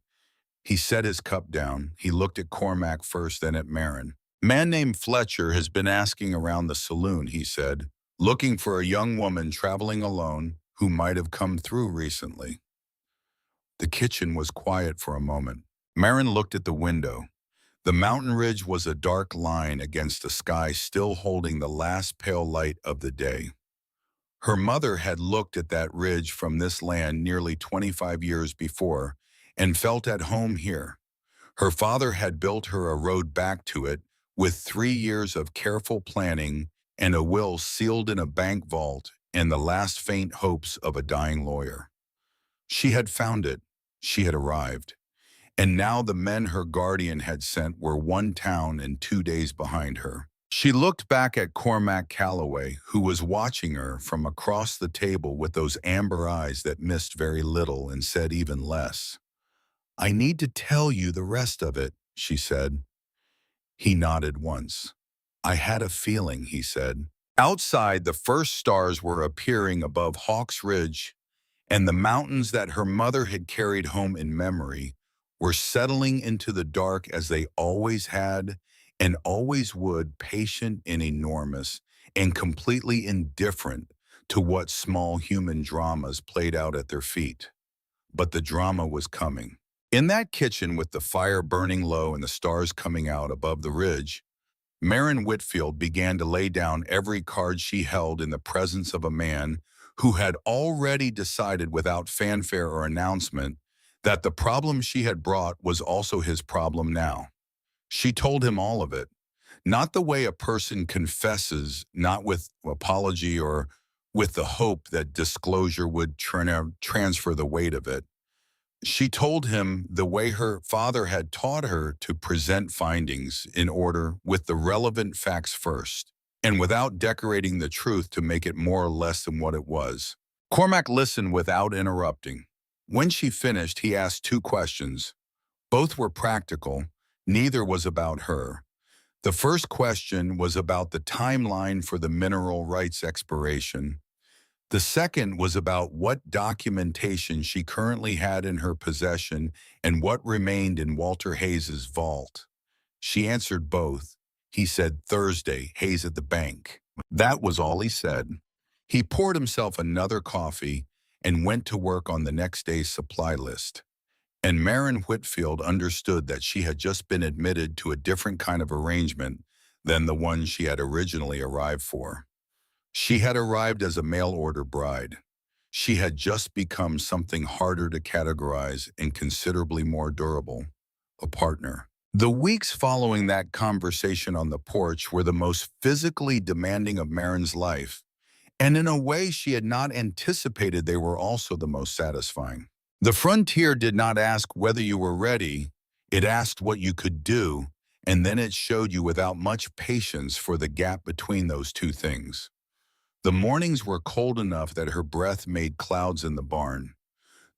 He set his cup down. He looked at Cormac first, then at Marin. Man named Fletcher has been asking around the saloon, he said, looking for a young woman traveling alone who might have come through recently. The kitchen was quiet for a moment. Marin looked at the window. The mountain ridge was a dark line against a sky still holding the last pale light of the day. Her mother had looked at that ridge from this land nearly 25 years before and felt at home here. Her father had built her a road back to it with 3 years of careful planning and a will sealed in a bank vault and the last faint hopes of a dying lawyer. She had found it. She had arrived. And now the men her guardian had sent were 1 town and 2 days behind her. She looked back at Cormac Calloway, who was watching her from across the table with those amber eyes that missed very little and said even less. I need to tell you the rest of it, she said. He nodded once. I had a feeling, he said. Outside, the first stars were appearing above Hawk's Ridge, and the mountains that her mother had carried home in memory were settling into the dark as they always had and always would, patient and enormous and completely indifferent to what small human dramas played out at their feet. But the drama was coming. In that kitchen, with the fire burning low and the stars coming out above the ridge, Marin Whitfield began to lay down every card she held in the presence of a man who had already decided without fanfare or announcement that the problem she had brought was also his problem now. She told him all of it, not the way a person confesses, not with apology or with the hope that disclosure would transfer the weight of it. She told him the way her father had taught her to present findings in order with the relevant facts first, and without decorating the truth to make it more or less than what it was. Cormac listened without interrupting. When she finished, he asked 2 questions. Both were practical. Neither was about her. The first question was about the timeline for the mineral rights expiration. The second was about what documentation she currently had in her possession and what remained in Walter Hayes's vault. She answered both. He said, Thursday, Hayes at the bank. That was all he said. He poured himself another coffee and went to work on the next day's supply list. And Marin Whitfield understood that she had just been admitted to a different kind of arrangement than the one she had originally arrived for. She had arrived as a mail-order bride. She had just become something harder to categorize and considerably more durable, a partner. The weeks following that conversation on the porch were the most physically demanding of Marin's life, and in a way she had not anticipated they were also the most satisfying. The frontier did not ask whether you were ready, it asked what you could do, and then it showed you without much patience for the gap between those two things. The mornings were cold enough that her breath made clouds in the barn.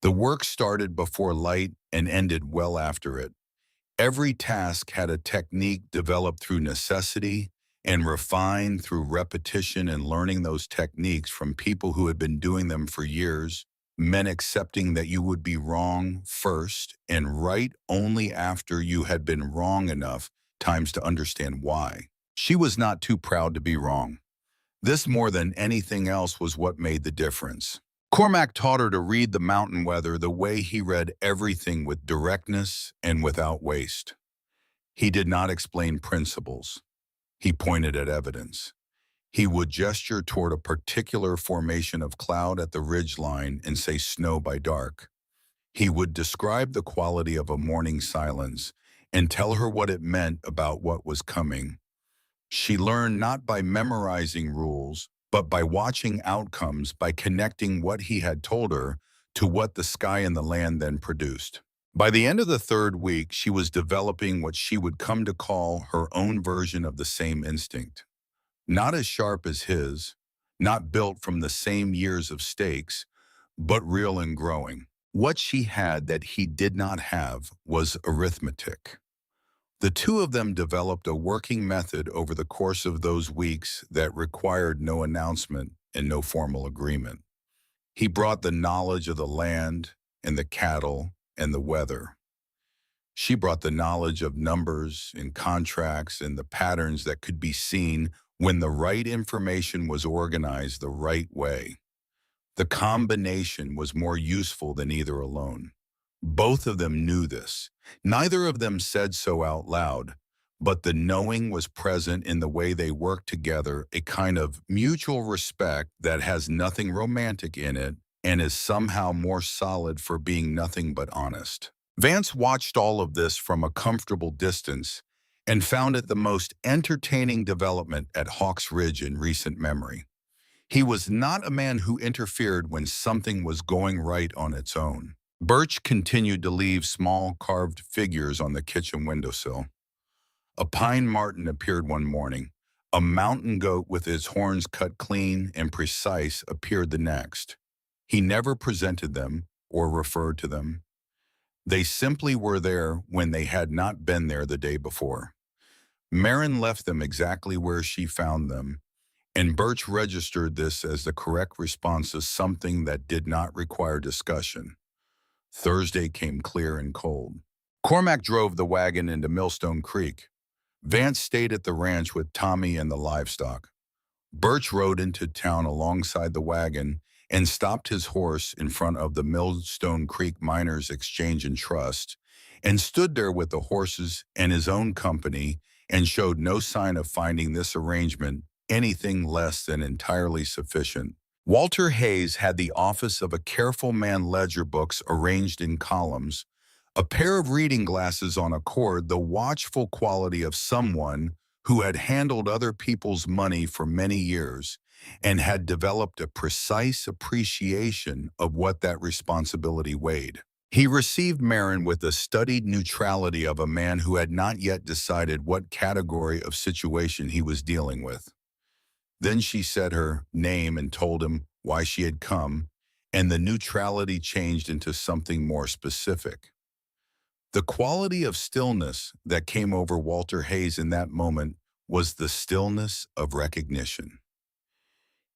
The work started before light and ended well after it. Every task had a technique developed through necessity and refined through repetition, and learning those techniques from people who had been doing them for years meant accepting that you would be wrong first and right only after you had been wrong enough times to understand why. She was not too proud to be wrong. This more than anything else was what made the difference. Cormac taught her to read the mountain weather the way he read everything, with directness and without waste. He did not explain principles. He pointed at evidence. He would gesture toward a particular formation of cloud at the ridge line and say snow by dark. He would describe the quality of a morning silence and tell her what it meant about what was coming. She learned not by memorizing rules, but by watching outcomes, by connecting what he had told her to what the sky and the land then produced. By the end of the third week, she was developing what she would come to call her own version of the same instinct. Not as sharp as his, not built from the same years of stakes, but real and growing. What she had that he did not have was arithmetic. The two of them developed a working method over the course of those weeks that required no announcement and no formal agreement. He brought the knowledge of the land and the cattle and the weather. She brought the knowledge of numbers and contracts and the patterns that could be seen when the right information was organized the right way. The combination was more useful than either alone. Both of them knew this. Neither of them said so out loud, but the knowing was present in the way they worked together, a kind of mutual respect that has nothing romantic in it and is somehow more solid for being nothing but honest. Vance watched all of this from a comfortable distance and found it the most entertaining development at Hawks Ridge in recent memory. He was not a man who interfered when something was going right on its own. Birch continued to leave small carved figures on the kitchen windowsill. A pine marten appeared one morning. A mountain goat with its horns cut clean and precise appeared the next. He never presented them or referred to them. They simply were there when they had not been there the day before. Marin left them exactly where she found them, and Birch registered this as the correct response to something that did not require discussion. Thursday came clear and cold. Cormac drove the wagon into Millstone Creek. Vance stayed at the ranch with Tommy and the livestock. Birch rode into town alongside the wagon and stopped his horse in front of the Millstone Creek Miners Exchange and Trust, and stood there with the horses and his own company, and showed no sign of finding this arrangement anything less than entirely sufficient. Walter Hayes had the office of a careful man, ledger books arranged in columns, a pair of reading glasses on a cord, the watchful quality of someone who had handled other people's money for many years and had developed a precise appreciation of what that responsibility weighed. He received Marin with the studied neutrality of a man who had not yet decided what category of situation he was dealing with. Then she said her name and told him why she had come, and the neutrality changed into something more specific. The quality of stillness that came over Walter Hayes in that moment was the stillness of recognition.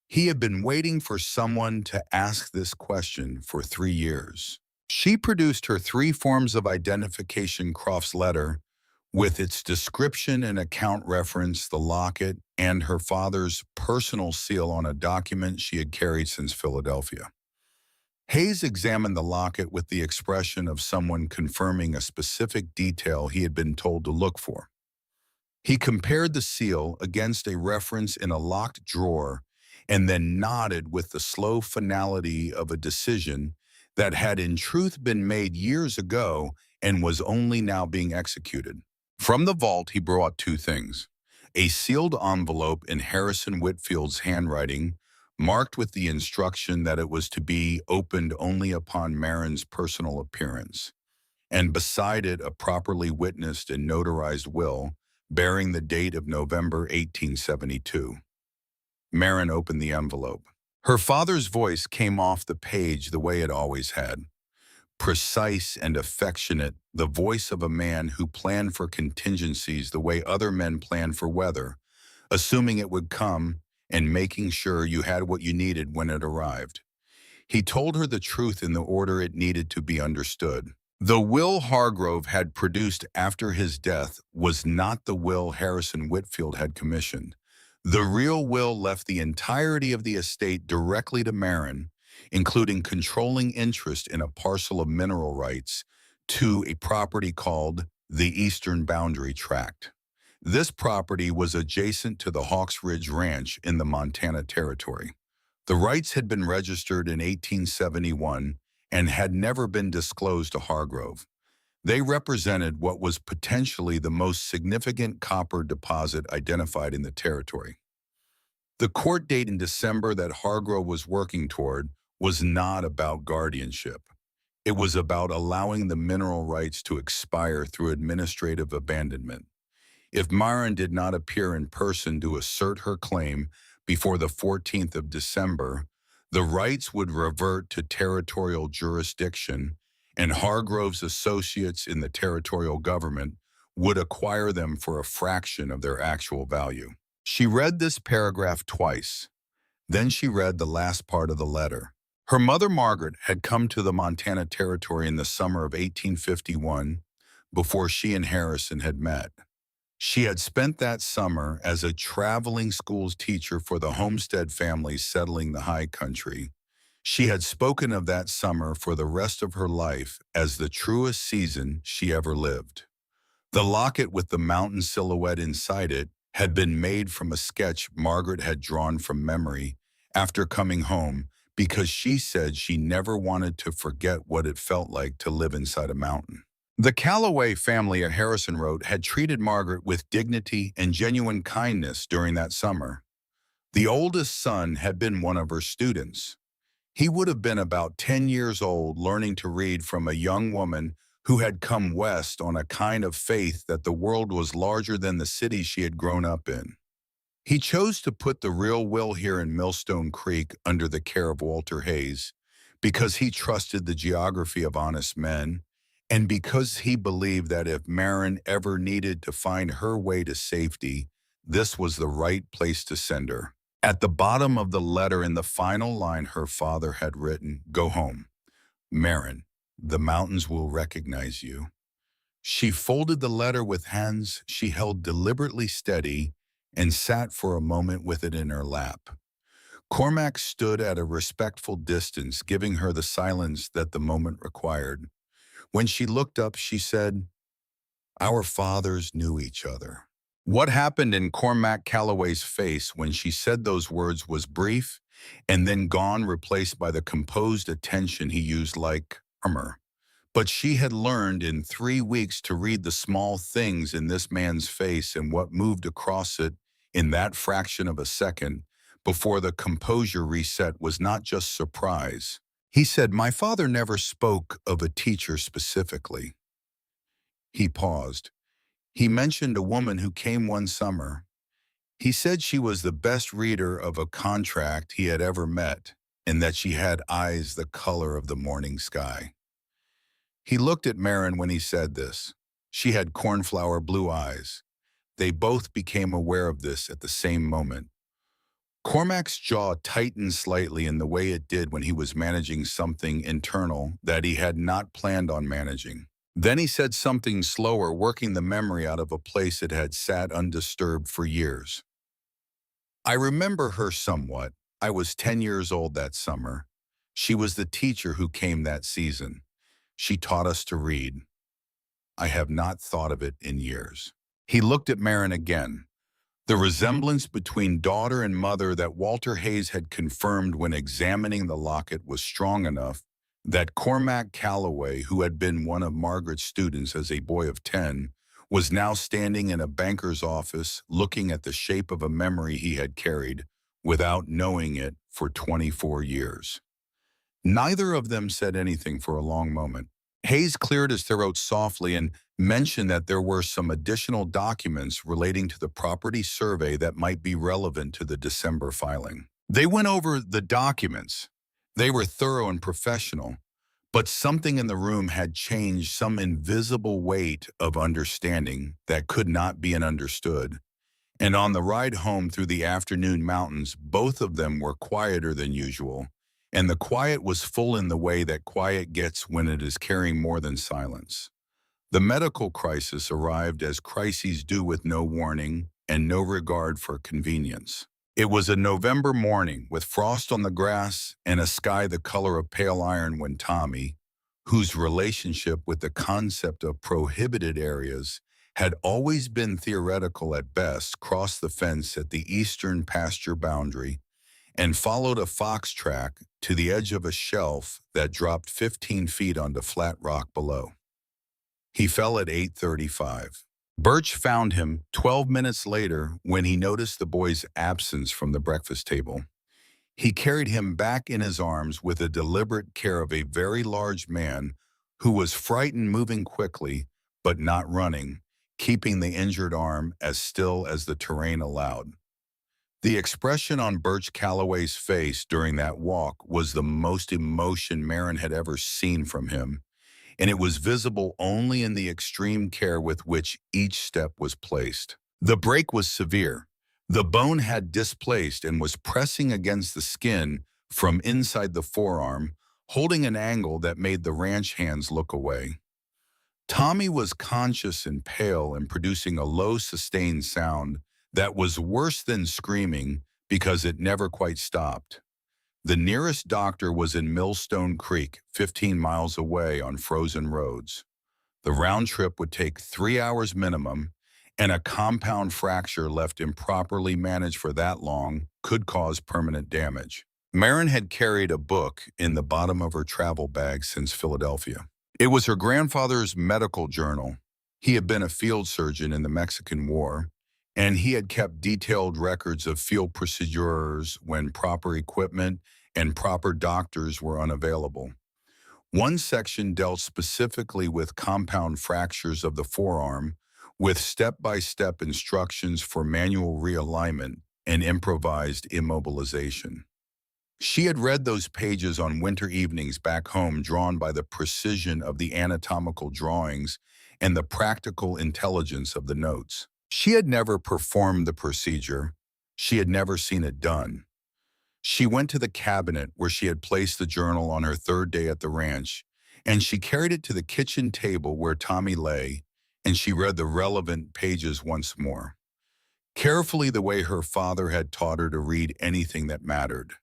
He had been waiting for someone to ask this question for 3 years. She produced her 3 forms of identification, Croft's letter, with its description and account reference, the locket, and her father's personal seal on a document she had carried since Philadelphia. Hayes examined the locket with the expression of someone confirming a specific detail he had been told to look for. He compared the seal against a reference in a locked drawer and then nodded with the slow finality of a decision that had in truth been made years ago and was only now being executed. From the vault, he brought 2 things: a sealed envelope in Harrison Whitfield's handwriting, marked with the instruction that it was to be opened only upon Marin's personal appearance, and beside it a properly witnessed and notarized will bearing the date of November 1872. Marin opened the envelope. Her father's voice came off the page the way it always had, precise and affectionate, the voice of a man who planned for contingencies the way other men plan for weather, assuming it would come and making sure you had what you needed when it arrived. He told her the truth in the order it needed to be understood. The will Hargrove had produced after his death was not the will Harrison Whitfield had commissioned. The real will left the entirety of the estate directly to Marin, including controlling interest in a parcel of mineral rights to a property called the Eastern Boundary Tract. This property was adjacent to the Hawks Ridge Ranch in the Montana Territory. The rights had been registered in 1871 and had never been disclosed to Hargrove. They represented what was potentially the most significant copper deposit identified in the territory. The court date in December that Hargrove was working toward was not about guardianship. It was about allowing the mineral rights to expire through administrative abandonment. If Marin did not appear in person to assert her claim before the 14th of December, the rights would revert to territorial jurisdiction, and Hargrove's associates in the territorial government would acquire them for a fraction of their actual value. She read this paragraph twice. Then she read the last part of the letter. Her mother, Margaret, had come to the Montana Territory in the summer of 1851 before she and Harrison had met. She had spent that summer as a traveling schools teacher for the Homestead families settling the high country. She had spoken of that summer for the rest of her life as the truest season she ever lived. The locket with the mountain silhouette inside it had been made from a sketch Margaret had drawn from memory after coming home because she said she never wanted to forget what it felt like to live inside a mountain. The Calloway family at Harrison wrote had treated Margaret with dignity and genuine kindness during that summer. The oldest son had been one of her students. He would have been about 10 years old, learning to read from a young woman who had come west on a kind of faith that the world was larger than the city she had grown up in. He chose to put the real will here in Millstone Creek under the care of Walter Hayes because he trusted the geography of honest men, and because he believed that if Marin ever needed to find her way to safety, this was the right place to send her. At the bottom of the letter, in the final line, her father had written, "Go home. Marin, the mountains will recognize you." She folded the letter with hands she held deliberately steady and sat for a moment with it in her lap. Cormac stood at a respectful distance, giving her the silence that the moment required. When she looked up, she said, "Our fathers knew each other." What happened in Cormac Calloway's face when she said those words was brief and then gone, replaced by the composed attention he used like armor. But she had learned in 3 weeks to read the small things in this man's face, and what moved across it in that fraction of a second before the composure reset was not just surprise. He said, "My father never spoke of a teacher specifically." He paused. "He mentioned a woman who came one summer. He said she was the best reader of a contract he had ever met, and that she had eyes the color of the morning sky." He looked at Marin when he said this. She had cornflower blue eyes. They both became aware of this at the same moment. Cormac's jaw tightened slightly in the way it did when he was managing something internal that he had not planned on managing. Then he said something slower, working the memory out of a place it had sat undisturbed for years. "I remember her somewhat. I was 10 years old that summer. She was the teacher who came that season. She taught us to read. I have not thought of it in years." He looked at Marin again. The resemblance between daughter and mother that Walter Hayes had confirmed when examining the locket was strong enough that Cormac Calloway, who had been one of Margaret's students as a boy of 10, was now standing in a banker's office looking at the shape of a memory he had carried without knowing it for 24 years. Neither of them said anything for a long moment. Hayes cleared his throat softly and mentioned that there were some additional documents relating to the property survey that might be relevant to the December filing. They went over the documents. They were thorough and professional, but something in the room had changed, some invisible weight of understanding that could not be understood. And on the ride home through the afternoon mountains, both of them were quieter than usual. And the quiet was full in the way that quiet gets when it is carrying more than silence. The medical crisis arrived as crises do, with no warning and no regard for convenience. It was a November morning with frost on the grass and a sky the color of pale iron when Tommy, whose relationship with the concept of prohibited areas had always been theoretical at best, crossed the fence at the eastern pasture boundary and followed a fox track to the edge of a shelf that dropped 15 feet onto flat rock below. He fell at 8:35. Birch found him 12 minutes later when he noticed the boy's absence from the breakfast table. He carried him back in his arms with the deliberate care of a very large man who was frightened, moving quickly, but not running, keeping the injured arm as still as the terrain allowed. The expression on Birch Calloway's face during that walk was the most emotion Marin had ever seen from him, and it was visible only in the extreme care with which each step was placed. The break was severe. The bone had displaced and was pressing against the skin from inside the forearm, holding an angle that made the ranch hands look away. Tommy was conscious and pale and producing a low, sustained sound that was worse than screaming because it never quite stopped. The nearest doctor was in Millstone Creek, 15 miles away on frozen roads. The round trip would take 3 hours minimum, and a compound fracture left improperly managed for that long could cause permanent damage. Marin had carried a book in the bottom of her travel bag since Philadelphia. It was her grandfather's medical journal. He had been a field surgeon in the Mexican War, and he had kept detailed records of field procedures when proper equipment and proper doctors were unavailable. One section dealt specifically with compound fractures of the forearm, with step-by-step instructions for manual realignment and improvised immobilization. She had read those pages on winter evenings back home, drawn by the precision of the anatomical drawings and the practical intelligence of the notes. She had never performed the procedure. She had never seen it done. She went to the cabinet where she had placed the journal on her third day at the ranch, and she carried it to the kitchen table where Tommy lay, and she read the relevant pages once more, carefully the way her father had taught her to read anything that mattered.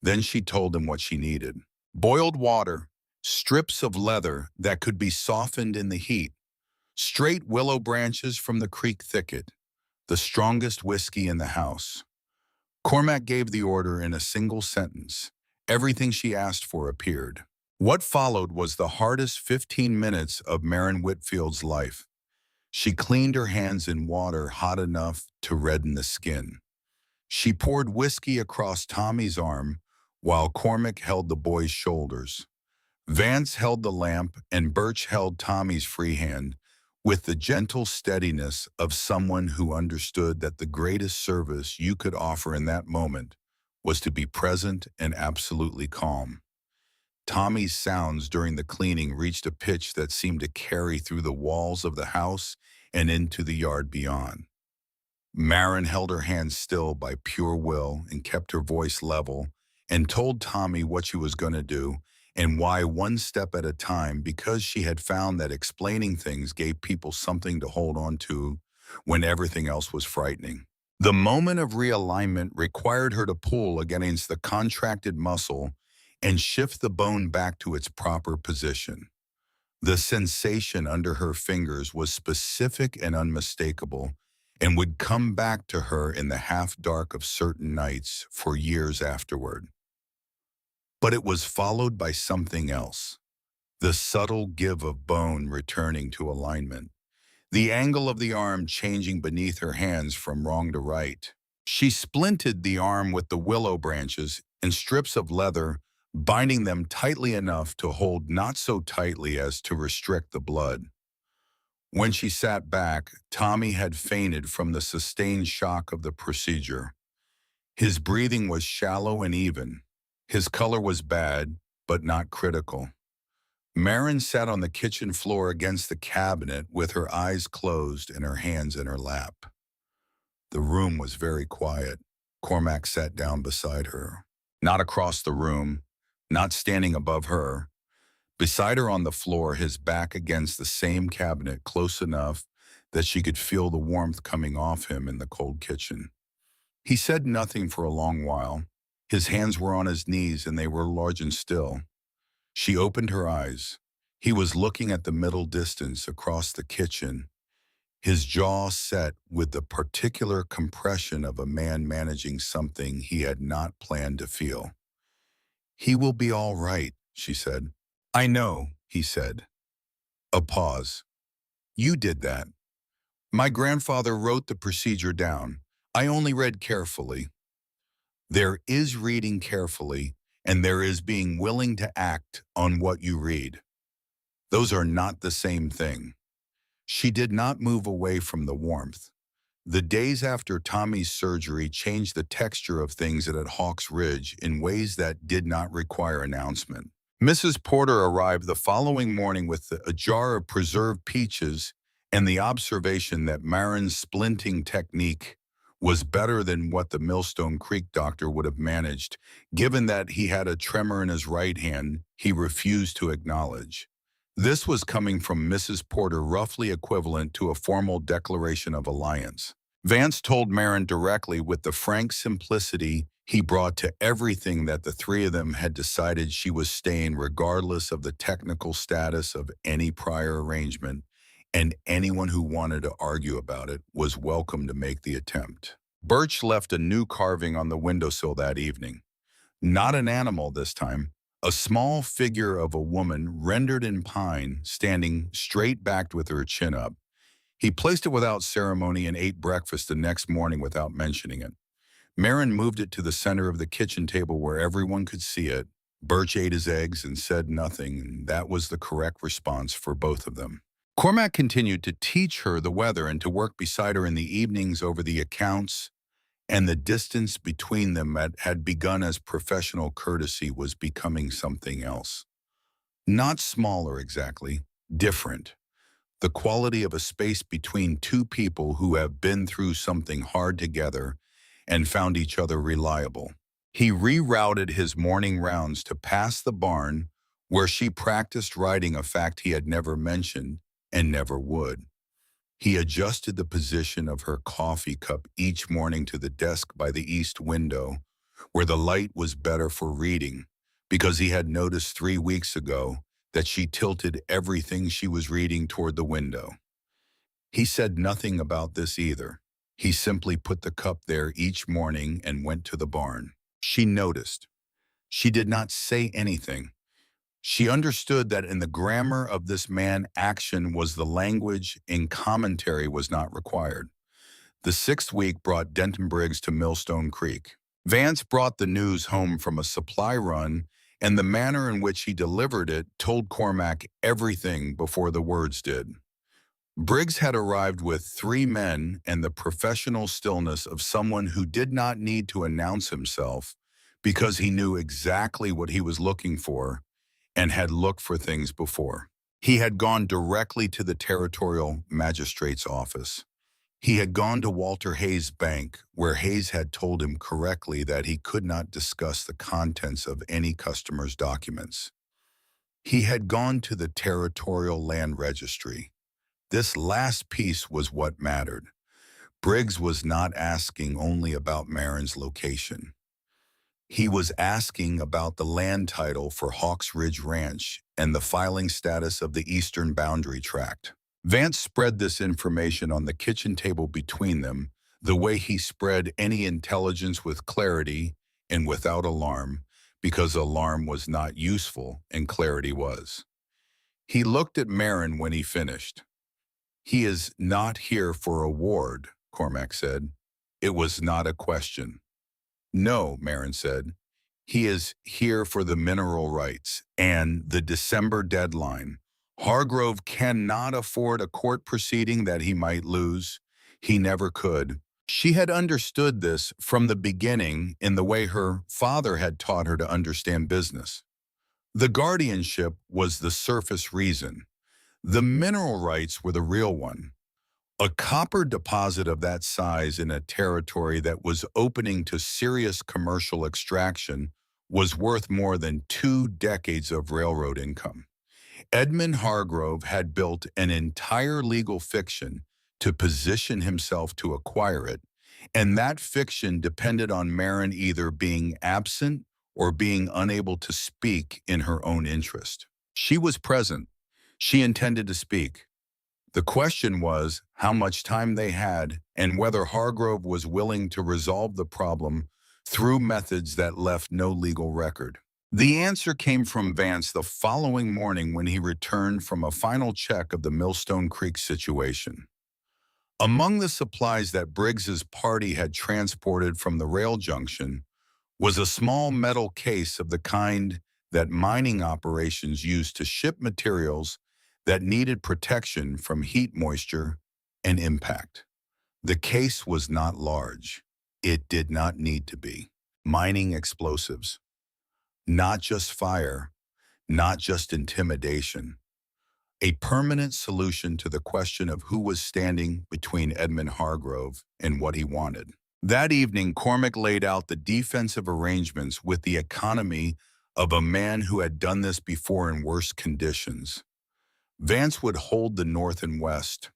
Then she told him what she needed. Boiled water, strips of leather that could be softened in the heat, straight willow branches from the creek thicket, the strongest whiskey in the house. Cormac gave the order in a single sentence. Everything she asked for appeared. What followed was the hardest 15 minutes of Marin Whitfield's life. She cleaned her hands in water hot enough to redden the skin. She poured whiskey across Tommy's arm while Cormac held the boy's shoulders. Vance held the lamp and Birch held Tommy's free hand with the gentle steadiness of someone who understood that the greatest service you could offer in that moment was to be present and absolutely calm. Tommy's sounds during the cleaning reached a pitch that seemed to carry through the walls of the house and into the yard beyond. Marin held her hands still by pure will and kept her voice level and told Tommy what she was going to do and why, one step at a time, because she had found that explaining things gave people something to hold on to when everything else was frightening. The moment of realignment required her to pull against the contracted muscle and shift the bone back to its proper position. The sensation under her fingers was specific and unmistakable, and would come back to her in the half-dark of certain nights for years afterward. But it was followed by something else, the subtle give of bone returning to alignment, the angle of the arm changing beneath her hands from wrong to right. She splinted the arm with the willow branches and strips of leather, binding them tightly enough to hold not so tightly as to restrict the blood. When she sat back, Tommy had fainted from the sustained shock of the procedure. His breathing was shallow and even. His color was bad, but not critical. Marin sat on the kitchen floor against the cabinet with her eyes closed and her hands in her lap. The room was very quiet. Cormac sat down beside her. Not across the room, not standing above her. Beside her on the floor, his back against the same cabinet, close enough that she could feel the warmth coming off him in the cold kitchen. He said nothing for a long while. His hands were on his knees and they were large and still. She opened her eyes. He was looking at the middle distance across the kitchen, his jaw set with the particular compression of a man managing something he had not planned to feel. "He will be all right," she said. "I know," he said. A pause. "You did that. My grandfather wrote the procedure down. I only read carefully." There is reading carefully, and there is being willing to act on what you read. Those are not the same thing. She did not move away from the warmth. The days after Tommy's surgery changed the texture of things at Hawks Ridge in ways that did not require announcement. Mrs. Porter arrived the following morning with a jar of preserved peaches and the observation that Marin's splinting technique was better than what the Millstone Creek doctor would have managed, given that he had a tremor in his right hand he refused to acknowledge. This was coming from Mrs. Porter, roughly equivalent to a formal declaration of alliance. Vance told Marin directly with the frank simplicity he brought to everything that the three of them had decided she was staying regardless of the technical status of any prior arrangement, and anyone who wanted to argue about it was welcome to make the attempt. Birch left a new carving on the windowsill that evening. Not an animal this time. A small figure of a woman rendered in pine, standing straight-backed with her chin up. He placed it without ceremony and ate breakfast the next morning without mentioning it. Marin moved it to the center of the kitchen table where everyone could see it. Birch ate his eggs and said nothing, and that was the correct response for both of them. Cormac continued to teach her the weather and to work beside her in the evenings over the accounts, and the distance between them had begun as professional courtesy was becoming something else. Not smaller exactly, different. The quality of a space between two people who have been through something hard together and found each other reliable. He rerouted his morning rounds to pass the barn where she practiced writing, a fact he had never mentioned and never would. He adjusted the position of her coffee cup each morning to the desk by the east window, where the light was better for reading, because he had noticed 3 weeks ago that she tilted everything she was reading toward the window. He said nothing about this either. He simply put the cup there each morning and went to the barn. She noticed. She did not say anything. She understood that in the grammar of this man, action was the language and commentary was not required. The 6th week brought Denton Briggs to Millstone Creek. Vance brought the news home from a supply run, and the manner in which he delivered it told Cormac everything before the words did. Briggs had arrived with 3 men and the professional stillness of someone who did not need to announce himself because he knew exactly what he was looking for and had looked for things before. He had gone directly to the territorial magistrate's office. He had gone to Walter Hayes' bank, where Hayes had told him correctly that he could not discuss the contents of any customer's documents. He had gone to the territorial land registry. This last piece was what mattered. Briggs was not asking only about Marin's location. He was asking about the land title for Hawks Ridge Ranch and the filing status of the eastern boundary tract. Vance spread this information on the kitchen table between them, the way he spread any intelligence with clarity and without alarm, because alarm was not useful and clarity was. He looked at Marin when he finished. "He is not here for a ward," Cormac said. It was not a question. No, Marin said. He is here for the mineral rights and the December deadline. Hargrove cannot afford a court proceeding that he might lose. He never could. She had understood this from the beginning in the way her father had taught her to understand business. The guardianship was the surface reason. The mineral rights were the real one. A copper deposit of that size in a territory that was opening to serious commercial extraction was worth more than 2 decades of railroad income. Edmund Hargrove had built an entire legal fiction to position himself to acquire it, and that fiction depended on Marin either being absent or being unable to speak in her own interest. She was present. She intended to speak. The question was how much time they had and whether Hargrove was willing to resolve the problem through methods that left no legal record. The answer came from Vance the following morning when he returned from a final check of the Millstone Creek situation. Among the supplies that Briggs's party had transported from the rail junction was a small metal case of the kind that mining operations used to ship materials that needed protection from heat, moisture, and impact. The case was not large. It did not need to be. Mining explosives. Not just fire, not just intimidation. A permanent solution to the question of who was standing between Edmund Hargrove and what he wanted. That evening, Cormac laid out the defensive arrangements with the economy of a man who had done this before in worse conditions. Vance would hold the North and West.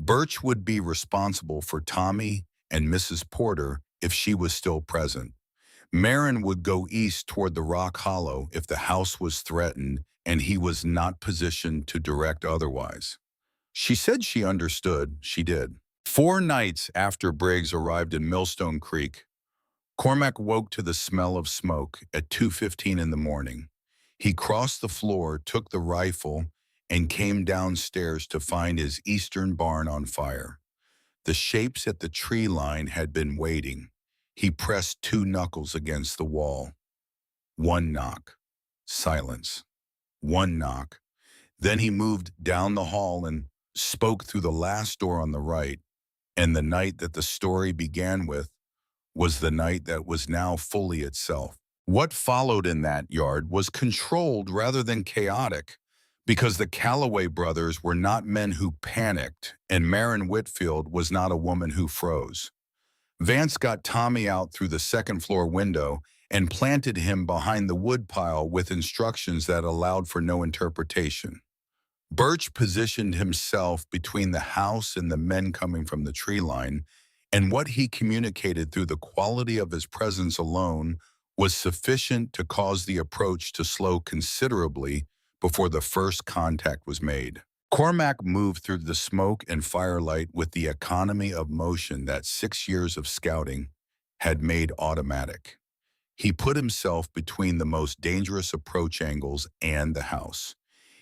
Birch would be responsible for Tommy and Mrs. Porter if she was still present. Marin would go east toward the Rock Hollow if the house was threatened and he was not positioned to direct otherwise. She said she understood. She did. 4 nights after Briggs arrived in Millstone Creek, Cormac woke to the smell of smoke at 2:15 in the morning. He crossed the floor, took the rifle, and came downstairs to find his eastern barn on fire. The shapes at the tree line had been waiting. He pressed 2 knuckles against the wall. 1 knock. Silence. 1 knock. Then he moved down the hall and spoke through the last door on the right. And the night that the story began with was the night that was now fully itself. What followed in that yard was controlled rather than chaotic, because the Calloway brothers were not men who panicked, and Marin Whitfield was not a woman who froze. Vance got Tommy out through the second-floor window and planted him behind the woodpile with instructions that allowed for no interpretation. Birch positioned himself between the house and the men coming from the tree line, and what he communicated through the quality of his presence alone was sufficient to cause the approach to slow considerably before the first contact was made. Cormac moved through the smoke and firelight with the economy of motion that 6 years of scouting had made automatic. He put himself between the most dangerous approach angles and the house.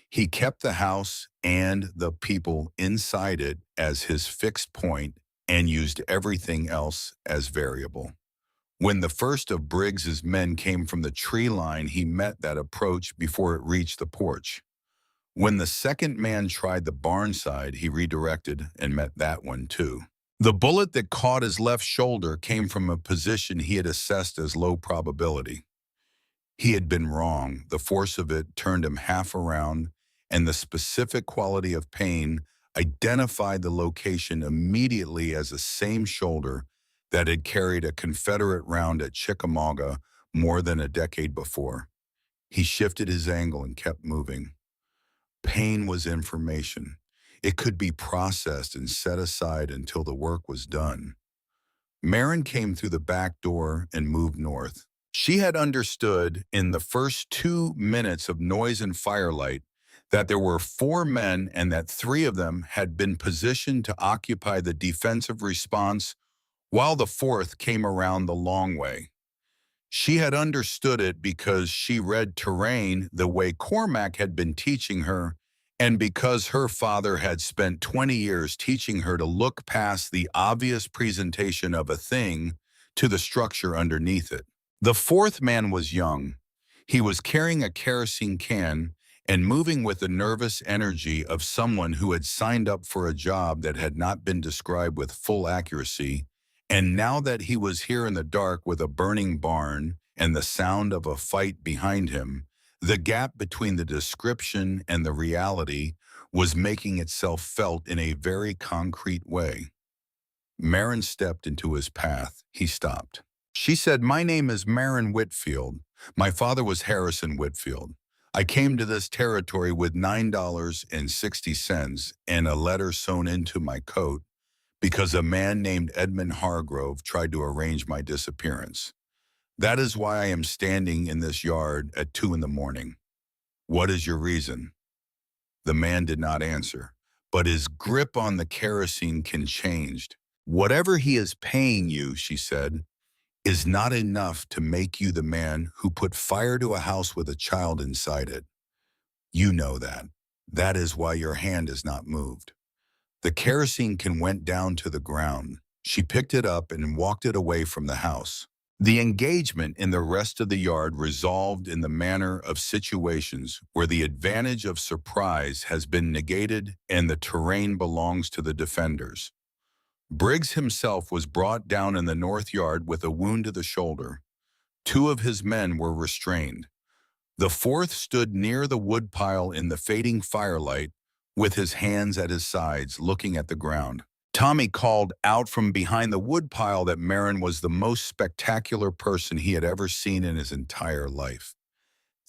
He kept the house and the people inside it as his fixed point and used everything else as variable. When the first of Briggs's men came from the tree line, he met that approach before it reached the porch. When the second man tried the barn side, he redirected and met that one too. The bullet that caught his left shoulder came from a position he had assessed as low probability. He had been wrong. The force of it turned him half around, and the specific quality of pain identified the location immediately as the same shoulder that had carried a Confederate round at Chickamauga more than a decade before. He shifted his angle and kept moving. Pain was information. It could be processed and set aside until the work was done. Marin came through the back door and moved north. She had understood in the first 2 minutes of noise and firelight that there were 4 men and that 3 of them had been positioned to occupy the defensive response while the 4th came around the long way. She had understood it because she read terrain the way Cormac had been teaching her And because her father had spent 20 years teaching her to look past the obvious presentation of a thing to the structure underneath it. The fourth man was young. He was carrying a kerosene can and moving with the nervous energy of someone who had signed up for a job that had not been described with full accuracy. And now that he was here in the dark with a burning barn and the sound of a fight behind him, the gap between the description and the reality was making itself felt in a very concrete way. Marin stepped into his path. He stopped. She said, "My name is Marin Whitfield. My father was Harrison Whitfield. I came to this territory with $9.60 and a letter sewn into my coat because a man named Edmund Hargrove tried to arrange my disappearance. That is why I am standing in this yard at 2 in the morning. What is your reason?" The man did not answer, but his grip on the kerosene can changed. "Whatever he is paying you," she said, "is not enough to make you the man who put fire to a house with a child inside it. You know that. That is why your hand is not moved." The kerosene can went down to the ground. She picked it up and walked it away from the house. The engagement in the rest of the yard resolved in the manner of situations where the advantage of surprise has been negated and the terrain belongs to the defenders. Briggs himself was brought down in the north yard with a wound to the shoulder. 2 of his men were restrained. The fourth stood near the woodpile in the fading firelight with his hands at his sides, looking at the ground. Tommy called out from behind the woodpile that Marin was the most spectacular person he had ever seen in his entire life.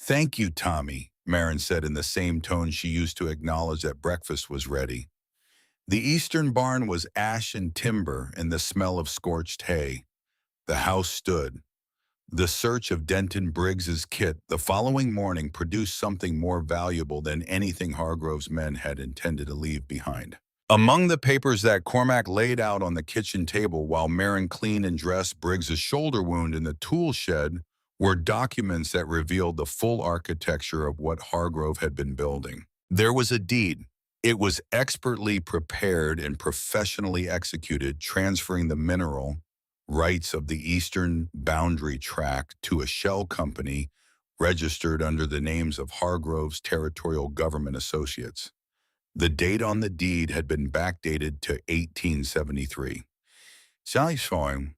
"Thank you, Tommy," Marin said in the same tone she used to acknowledge that breakfast was ready. The eastern barn was ash and timber and the smell of scorched hay. The house stood. The search of Denton Briggs's kit the following morning produced something more valuable than anything Hargrove's men had intended to leave behind. Among the papers that Cormac laid out on the kitchen table while Marin cleaned and dressed Briggs's shoulder wound in the tool shed were documents that revealed the full architecture of what Hargrove had been building. There was a deed. It was expertly prepared and professionally executed, transferring the mineral rights of the eastern boundary tract to a shell company registered under the names of Hargrove's Territorial Government Associates. The date on the deed had been backdated to 1873. Satisfying,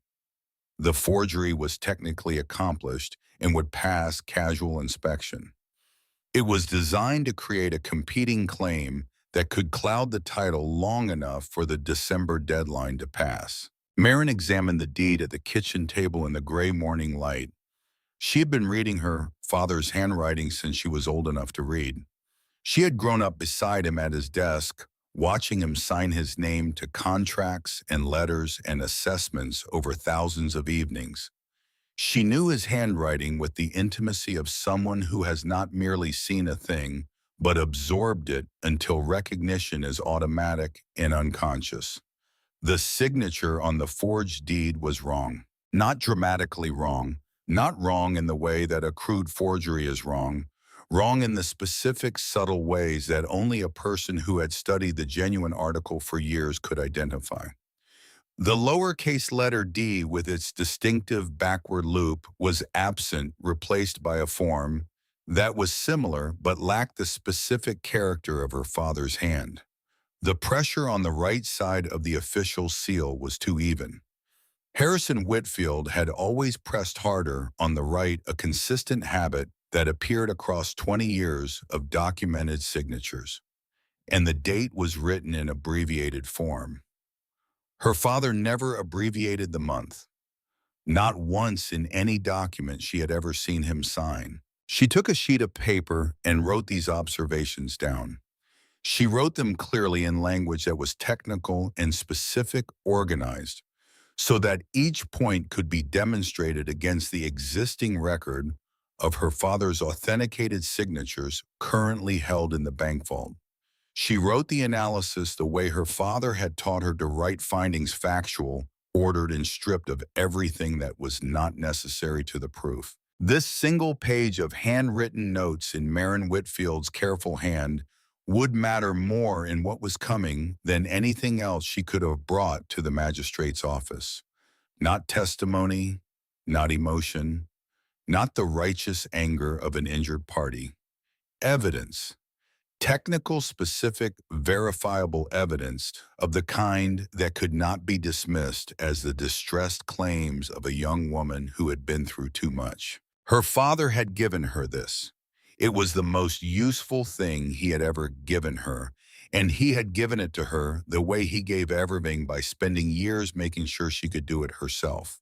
the forgery was technically accomplished and would pass casual inspection. It was designed to create a competing claim that could cloud the title long enough for the December deadline to pass. Marin examined the deed at the kitchen table in the gray morning light. She had been reading her father's handwriting since she was old enough to read. She had grown up beside him at his desk, watching him sign his name to contracts and letters and assessments over thousands of evenings. She knew his handwriting with the intimacy of someone who has not merely seen a thing, but absorbed it until recognition is automatic and unconscious. The signature on the forged deed was wrong. Not dramatically wrong, not wrong in the way that a crude forgery is wrong in the specific subtle ways that only a person who had studied the genuine article for years could identify. The lowercase letter D with its distinctive backward loop was absent, replaced by a form that was similar but lacked the specific character of her father's hand. The pressure on the right side of the official seal was too even. Harrison Whitfield had always pressed harder on the right, a consistent habit that appeared across 20 years of documented signatures. And the date was written in abbreviated form. Her father never abbreviated the month, not once in any document she had ever seen him sign. She took a sheet of paper and wrote these observations down. She wrote them clearly in language that was technical and specific, organized, so that each point could be demonstrated against the existing record of her father's authenticated signatures currently held in the bank vault. She wrote the analysis the way her father had taught her to write findings, factual, ordered, and stripped of everything that was not necessary to the proof. This single page of handwritten notes in Marin Whitfield's careful hand would matter more in what was coming than anything else she could have brought to the magistrate's office. Not testimony, not emotion, not the righteous anger of an injured party. Evidence. Technical, specific, verifiable evidence of the kind that could not be dismissed as the distressed claims of a young woman who had been through too much. Her father had given her this. It was the most useful thing he had ever given her, and he had given it to her the way he gave everything, by spending years making sure she could do it herself.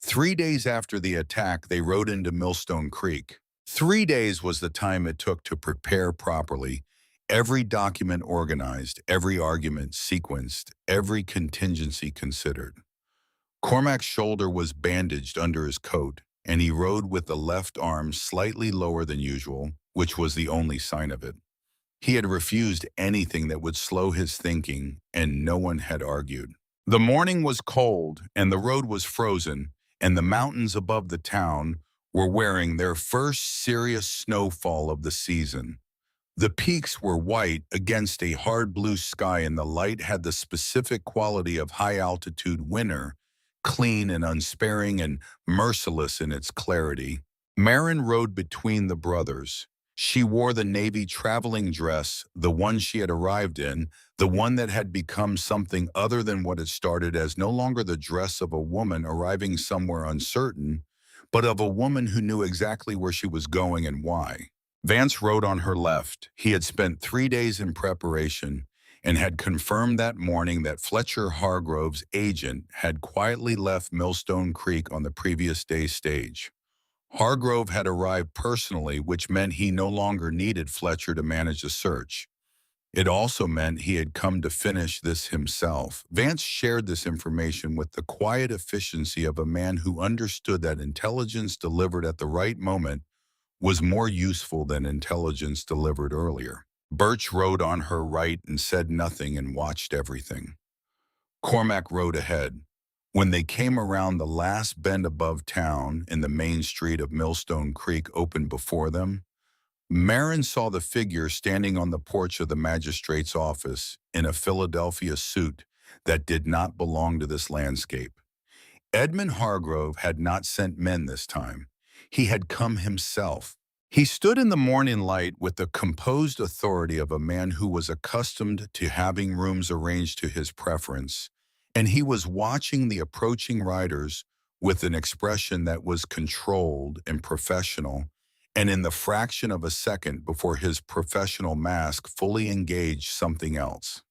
3 days after the attack, they rode into Millstone Creek. 3 days was the time it took to prepare properly, every document organized, every argument sequenced, every contingency considered. Cormac's shoulder was bandaged under his coat, and he rode with the left arm slightly lower than usual, which was the only sign of it. He had refused anything that would slow his thinking, and no one had argued. The morning was cold, and the road was frozen, and the mountains above the town were wearing their first serious snowfall of the season. The peaks were white against a hard blue sky, and the light had the specific quality of high-altitude winter, clean and unsparing and merciless in its clarity. Marin rode between the brothers. She wore the navy traveling dress, the one she had arrived in, the one that had become something other than what it started as, no longer the dress of a woman arriving somewhere uncertain, but of a woman who knew exactly where she was going and why. Vance rode on her left. He had spent 3 days in preparation and had confirmed that morning that Fletcher Hargrove's agent had quietly left Millstone Creek on the previous day's stage. Hargrove had arrived personally, which meant he no longer needed Fletcher to manage the search. It also meant he had come to finish this himself. Vance shared this information with the quiet efficiency of a man who understood that intelligence delivered at the right moment was more useful than intelligence delivered earlier. Birch rode on her right and said nothing and watched everything. Cormac rode ahead. When they came around the last bend above town and the main street of Millstone Creek opened before them, Marin saw the figure standing on the porch of the magistrate's office in a Philadelphia suit that did not belong to this landscape. Edmund Hargrove had not sent men this time. He had come himself. He stood in the morning light with the composed authority of a man who was accustomed to having rooms arranged to his preference, and he was watching the approaching riders with an expression that was controlled and professional, and in the fraction of a second before his professional mask fully engaged something else.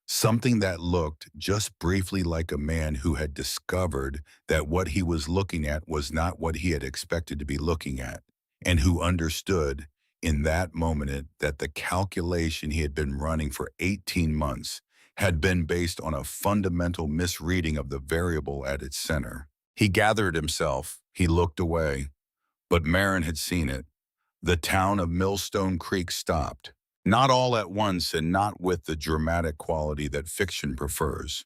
Something that looked just briefly like a man who had discovered that what he was looking at was not what he had expected to be looking at, and who understood in that moment that the calculation he had been running for 18 months had been based on a fundamental misreading of the variable at its center. He gathered himself, he looked away, but Marin had seen it. The town of Millstone Creek stopped. Not all at once and not with the dramatic quality that fiction prefers.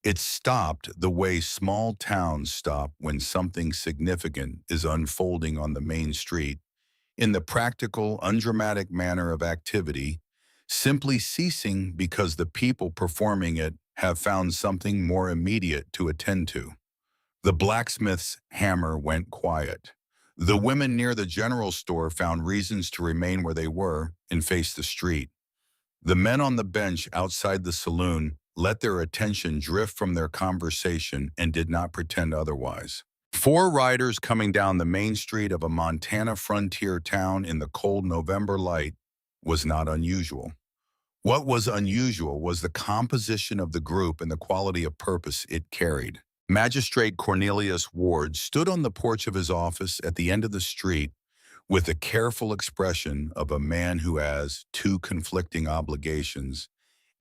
It stopped the way small towns stop when something significant is unfolding on the main street, in the practical, undramatic manner of activity, simply ceasing because the people performing it have found something more immediate to attend to. The blacksmith's hammer went quiet. The women near the general store found reasons to remain where they were and face the street. The men on the bench outside the saloon let their attention drift from their conversation and did not pretend otherwise. 4 riders coming down the main street of a Montana frontier town in the cold November light was not unusual. What was unusual was the composition of the group and the quality of purpose it carried. Magistrate Cornelius Ward stood on the porch of his office at the end of the street with the careful expression of a man who has 2 conflicting obligations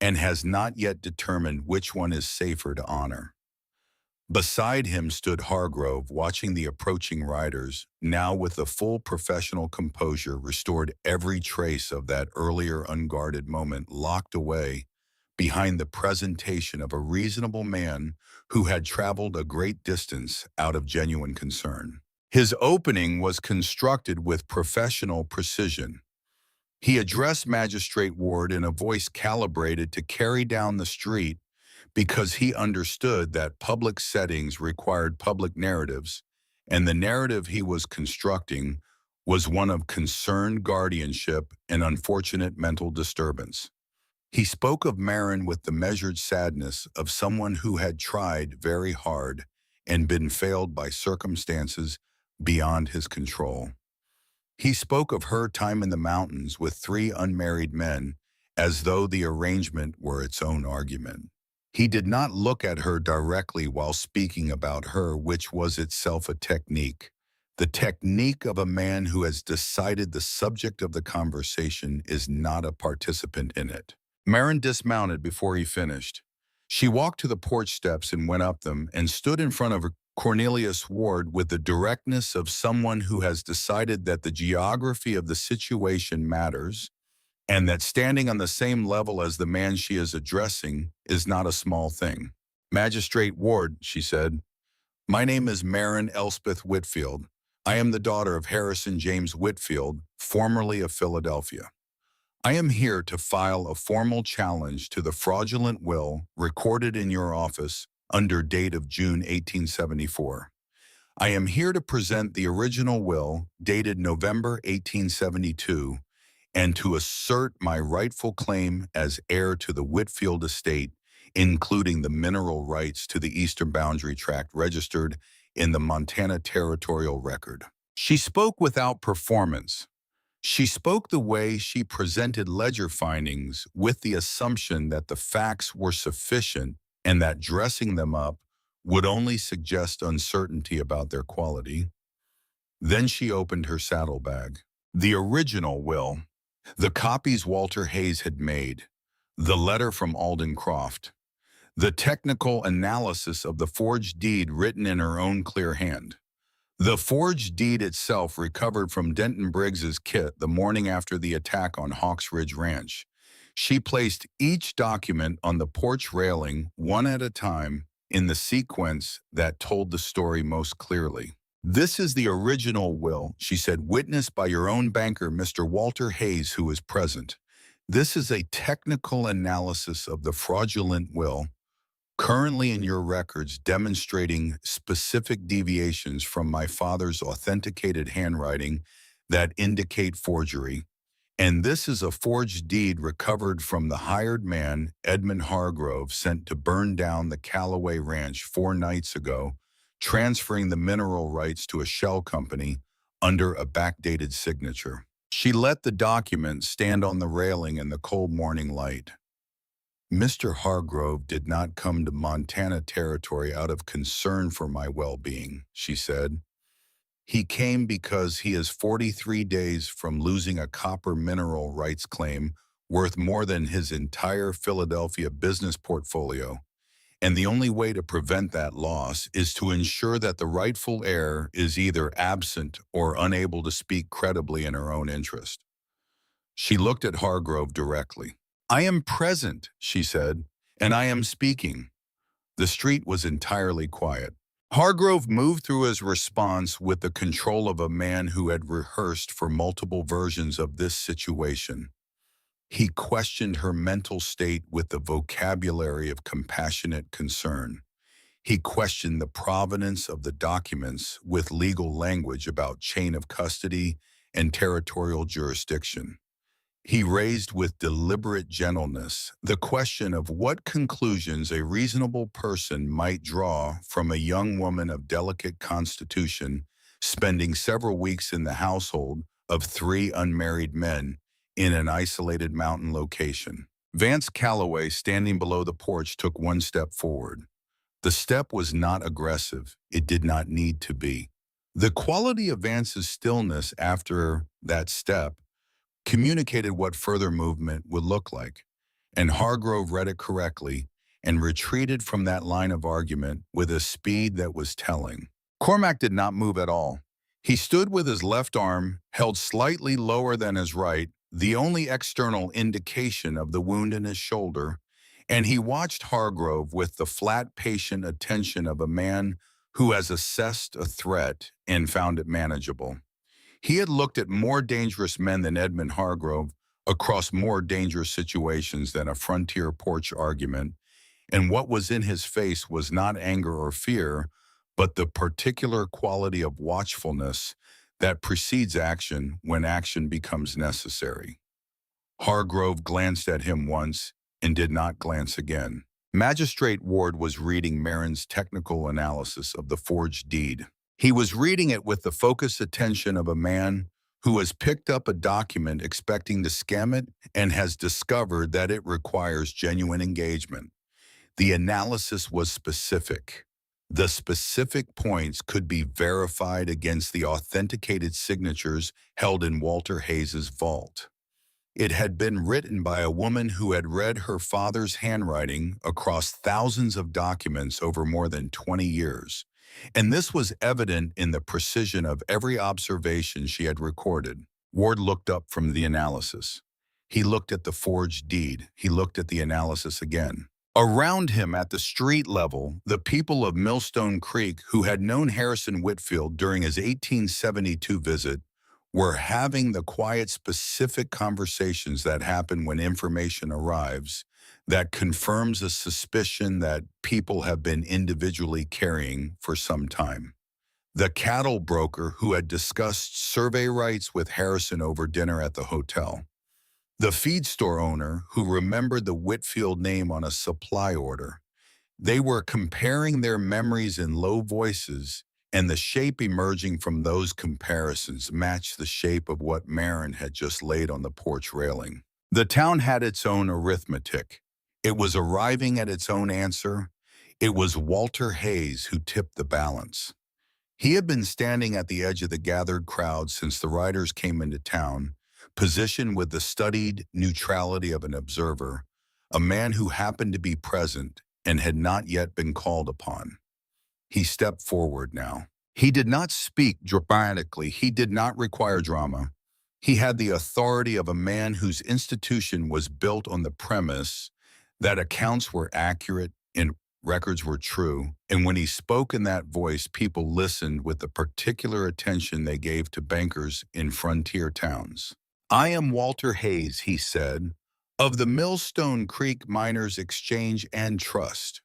and has not yet determined which one is safer to honor. Beside him stood Hargrove, watching the approaching riders, now with the full professional composure restored, every trace of that earlier unguarded moment locked away behind the presentation of a reasonable man who had traveled a great distance out of genuine concern. His opening was constructed with professional precision. He addressed Magistrate Ward in a voice calibrated to carry down the street because he understood that public settings required public narratives, and the narrative he was constructing was one of concerned guardianship and unfortunate mental disturbance. He spoke of Marin with the measured sadness of someone who had tried very hard and been failed by circumstances beyond his control. He spoke of her time in the mountains with three unmarried men as though the arrangement were its own argument. He did not look at her directly while speaking about her, which was itself a technique. The technique of a man who has decided the subject of the conversation is not a participant in it. Marin dismounted before he finished. She walked to the porch steps and went up them and stood in front of Cornelius Ward with the directness of someone who has decided that the geography of the situation matters and that standing on the same level as the man she is addressing is not a small thing. "Magistrate Ward," she said, "my name is Marin Elspeth Whitfield. I am the daughter of Harrison James Whitfield, formerly of Philadelphia. I am here to file a formal challenge to the fraudulent will recorded in your office under date of June 1874. I am here to present the original will dated November 1872 and to assert my rightful claim as heir to the Whitfield estate, including the mineral rights to the eastern boundary tract registered in the Montana Territorial Record." She spoke without performance. She spoke the way she presented ledger findings, with the assumption that the facts were sufficient and that dressing them up would only suggest uncertainty about their quality. Then she opened her saddlebag. The original will, the copies Walter Hayes had made, the letter from Alden Croft, the technical analysis of the forged deed written in her own clear hand. The forged deed itself recovered from Denton Briggs's kit the morning after the attack on Hawks Ridge Ranch. She placed each document on the porch railing one at a time in the sequence that told the story most clearly. "This is the original will," she said, "witnessed by your own banker, Mr. Walter Hayes, who is present. This is a technical analysis of the fraudulent will currently in your records demonstrating specific deviations from my father's authenticated handwriting that indicate forgery. And this is a forged deed recovered from the hired man, Edmund Hargrove, sent to burn down the Callaway Ranch 4 nights ago, transferring the mineral rights to a shell company under a backdated signature." She let the document stand on the railing in the cold morning light. "Mr. Hargrove did not come to Montana Territory out of concern for my well-being," she said. "He came because he is 43 days from losing a copper mineral rights claim worth more than his entire Philadelphia business portfolio, and the only way to prevent that loss is to ensure that the rightful heir is either absent or unable to speak credibly in her own interest." She looked at Hargrove directly. "I am present," she said, "and I am speaking." The street was entirely quiet. Hargrove moved through his response with the control of a man who had rehearsed for multiple versions of this situation. He questioned her mental state with the vocabulary of compassionate concern. He questioned the provenance of the documents with legal language about chain of custody and territorial jurisdiction. He raised with deliberate gentleness the question of what conclusions a reasonable person might draw from a young woman of delicate constitution spending several weeks in the household of 3 unmarried men in an isolated mountain location. Vance Calloway, standing below the porch, took one step forward. The step was not aggressive. It did not need to be. The quality of Vance's stillness after that step communicated what further movement would look like, and Hargrove read it correctly and retreated from that line of argument with a speed that was telling. Cormac did not move at all. He stood with his left arm held slightly lower than his right, the only external indication of the wound in his shoulder, and he watched Hargrove with the flat, patient attention of a man who has assessed a threat and found it manageable. He had looked at more dangerous men than Edmund Hargrove, across more dangerous situations than a frontier porch argument, and what was in his face was not anger or fear, but the particular quality of watchfulness that precedes action when action becomes necessary. Hargrove glanced at him once and did not glance again. Magistrate Ward was reading Marin's technical analysis of the forged deed. He was reading it with the focused attention of a man who has picked up a document expecting to skim it and has discovered that it requires genuine engagement. The analysis was specific. The specific points could be verified against the authenticated signatures held in Walter Hayes's vault. It had been written by a woman who had read her father's handwriting across thousands of documents over more than 20 years, and this was evident in the precision of every observation she had recorded. Ward looked up from the analysis. He looked at the forged deed. He looked at the analysis again. Around him at the street level, the people of Millstone Creek, who had known Harrison Whitfield during his 1872 visit, were having the quiet, specific conversations that happen when information arrives that confirms a suspicion that people have been individually carrying for some time. The cattle broker who had discussed survey rights with Harrison over dinner at the hotel. The feed store owner who remembered the Whitfield name on a supply order. They were comparing their memories in low voices, and the shape emerging from those comparisons matched the shape of what Marin had just laid on the porch railing. The town had its own arithmetic. It was arriving at its own answer. It was Walter Hayes who tipped the balance. He had been standing at the edge of the gathered crowd since the riders came into town, positioned with the studied neutrality of an observer, a man who happened to be present and had not yet been called upon. He stepped forward now. He did not speak dramatically. He did not require drama. He had the authority of a man whose institution was built on the premise that accounts were accurate and records were true. And when he spoke in that voice, people listened with the particular attention they gave to bankers in frontier towns. "I am Walter Hayes," he said, "of the Millstone Creek Miners Exchange and Trust.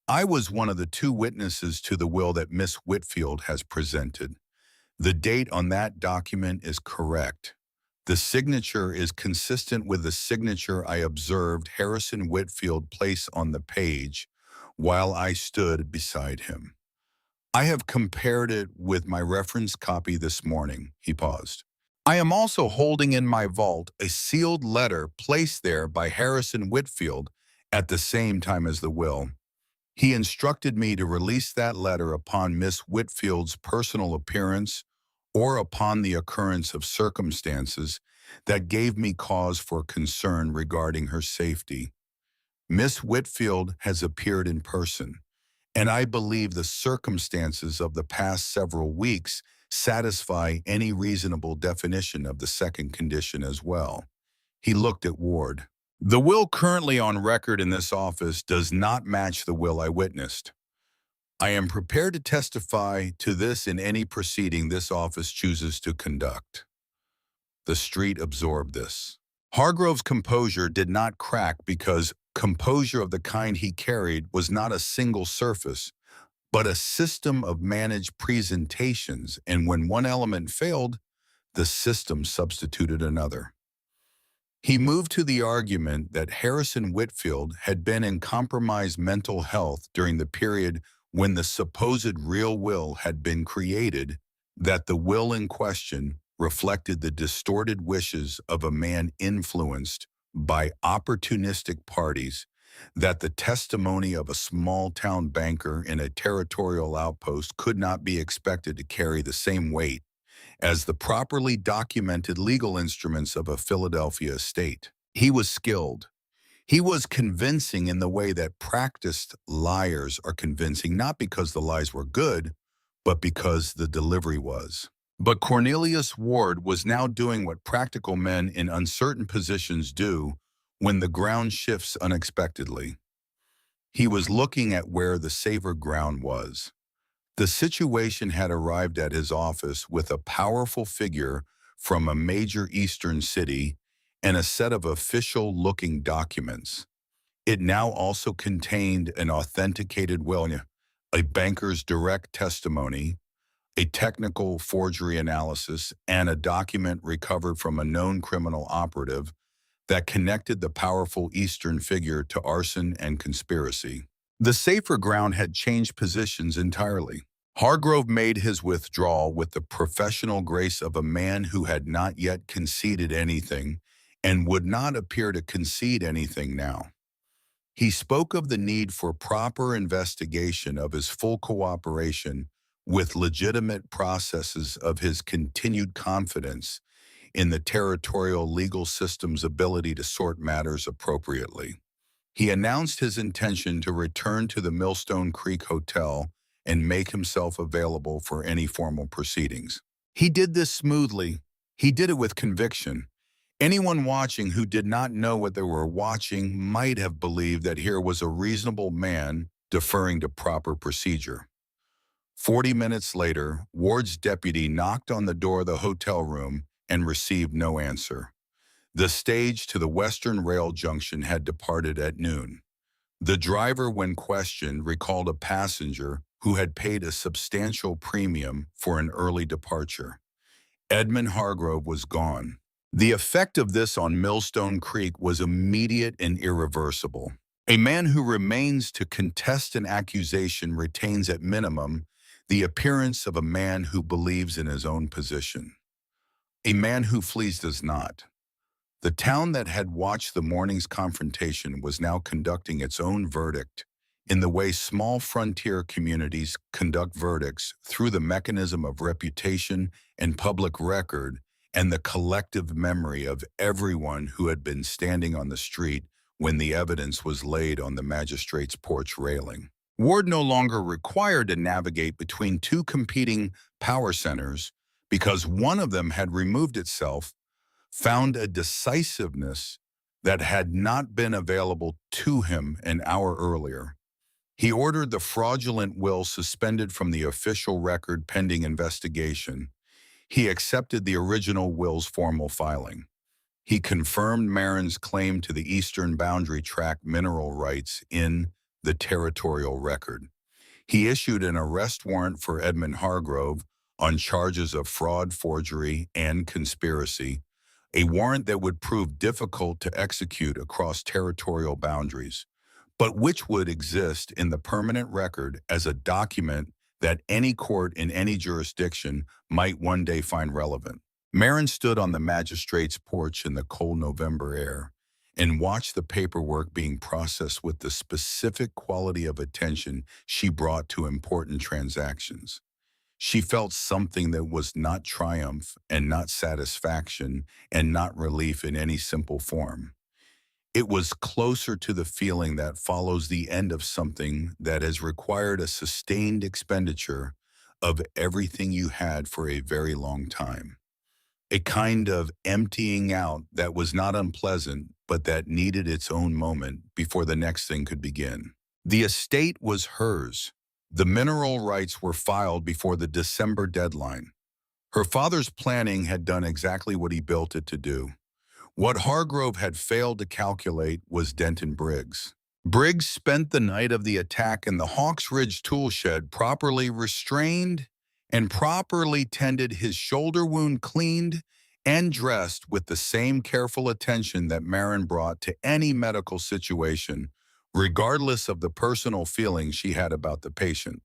I was one of the two witnesses to the will that Miss Whitfield has presented. The date on that document is correct. The signature is consistent with the signature I observed Harrison Whitfield place on the page while I stood beside him. I have compared it with my reference copy this morning." He paused. "I am also holding in my vault a sealed letter placed there by Harrison Whitfield at the same time as the will. He instructed me to release that letter upon Miss Whitfield's personal appearance or upon the occurrence of circumstances that gave me cause for concern regarding her safety. Miss Whitfield has appeared in person, and I believe the circumstances of the past several weeks satisfy any reasonable definition of the second condition as well." He looked at Ward. "The will currently on record in this office does not match the will I witnessed. I am prepared to testify to this in any proceeding this office chooses to conduct." The street absorbed this. Hargrove's composure did not crack because composure of the kind he carried was not a single surface, but a system of managed presentations, and when one element failed, the system substituted another. He moved to the argument that Harrison Whitfield had been in compromised mental health during the period when the supposed real will had been created, that the will in question reflected the distorted wishes of a man influenced by opportunistic parties, that the testimony of a small-town banker in a territorial outpost could not be expected to carry the same weight as the properly documented legal instruments of a Philadelphia estate. He was skilled. He was convincing in the way that practiced liars are convincing, not because the lies were good, but because the delivery was. But Cornelius Ward was now doing what practical men in uncertain positions do when the ground shifts unexpectedly. He was looking at where the safer ground was. The situation had arrived at his office with a powerful figure from a major eastern city, and a set of official-looking documents. It now also contained an authenticated will, a banker's direct testimony, a technical forgery analysis, and a document recovered from a known criminal operative that connected the powerful Eastern figure to arson and conspiracy. The safer ground had changed positions entirely. Hargrove made his withdrawal with the professional grace of a man who had not yet conceded anything and would not appear to concede anything now. He spoke of the need for proper investigation of his full cooperation with legitimate processes of his continued confidence in the territorial legal system's ability to sort matters appropriately. He announced his intention to return to the Millstone Creek Hotel and make himself available for any formal proceedings. He did this smoothly. He did it with conviction. Anyone watching who did not know what they were watching might have believed that here was a reasonable man deferring to proper procedure. 40 minutes later, Ward's deputy knocked on the door of the hotel room and received no answer. The stage to the Western Rail Junction had departed at noon. The driver, when questioned, recalled a passenger who had paid a substantial premium for an early departure. Edmund Hargrove was gone. The effect of this on Millstone Creek was immediate and irreversible. A man who remains to contest an accusation retains at minimum the appearance of a man who believes in his own position. A man who flees does not. The town that had watched the morning's confrontation was now conducting its own verdict in the way small frontier communities conduct verdicts, through the mechanism of reputation and public record and the collective memory of everyone who had been standing on the street when the evidence was laid on the magistrate's porch railing. Ward no longer required to navigate between two competing power centers because one of them had removed itself, found a decisiveness that had not been available to him an hour earlier. He ordered the fraudulent will suspended from the official record pending investigation. He accepted the original will's formal filing. He confirmed Marin's claim to the Eastern Boundary Tract mineral rights in the territorial record. He issued an arrest warrant for Edmund Hargrove on charges of fraud, forgery, and conspiracy, a warrant that would prove difficult to execute across territorial boundaries, but which would exist in the permanent record as a document that any court in any jurisdiction might one day find relevant. Marin stood on the magistrate's porch in the cold November air and watched the paperwork being processed with the specific quality of attention she brought to important transactions. She felt something that was not triumph and not satisfaction and not relief in any simple form. It was closer to the feeling that follows the end of something that has required a sustained expenditure of everything you had for a very long time. A kind of emptying out that was not unpleasant, but that needed its own moment before the next thing could begin. The estate was hers. The mineral rights were filed before the December deadline. Her father's planning had done exactly what he built it to do. What Hargrove had failed to calculate was Denton Briggs. Briggs spent the night of the attack in the Hawks Ridge tool shed, properly restrained and properly tended, his shoulder wound cleaned and dressed with the same careful attention that Marin brought to any medical situation, regardless of the personal feelings she had about the patient.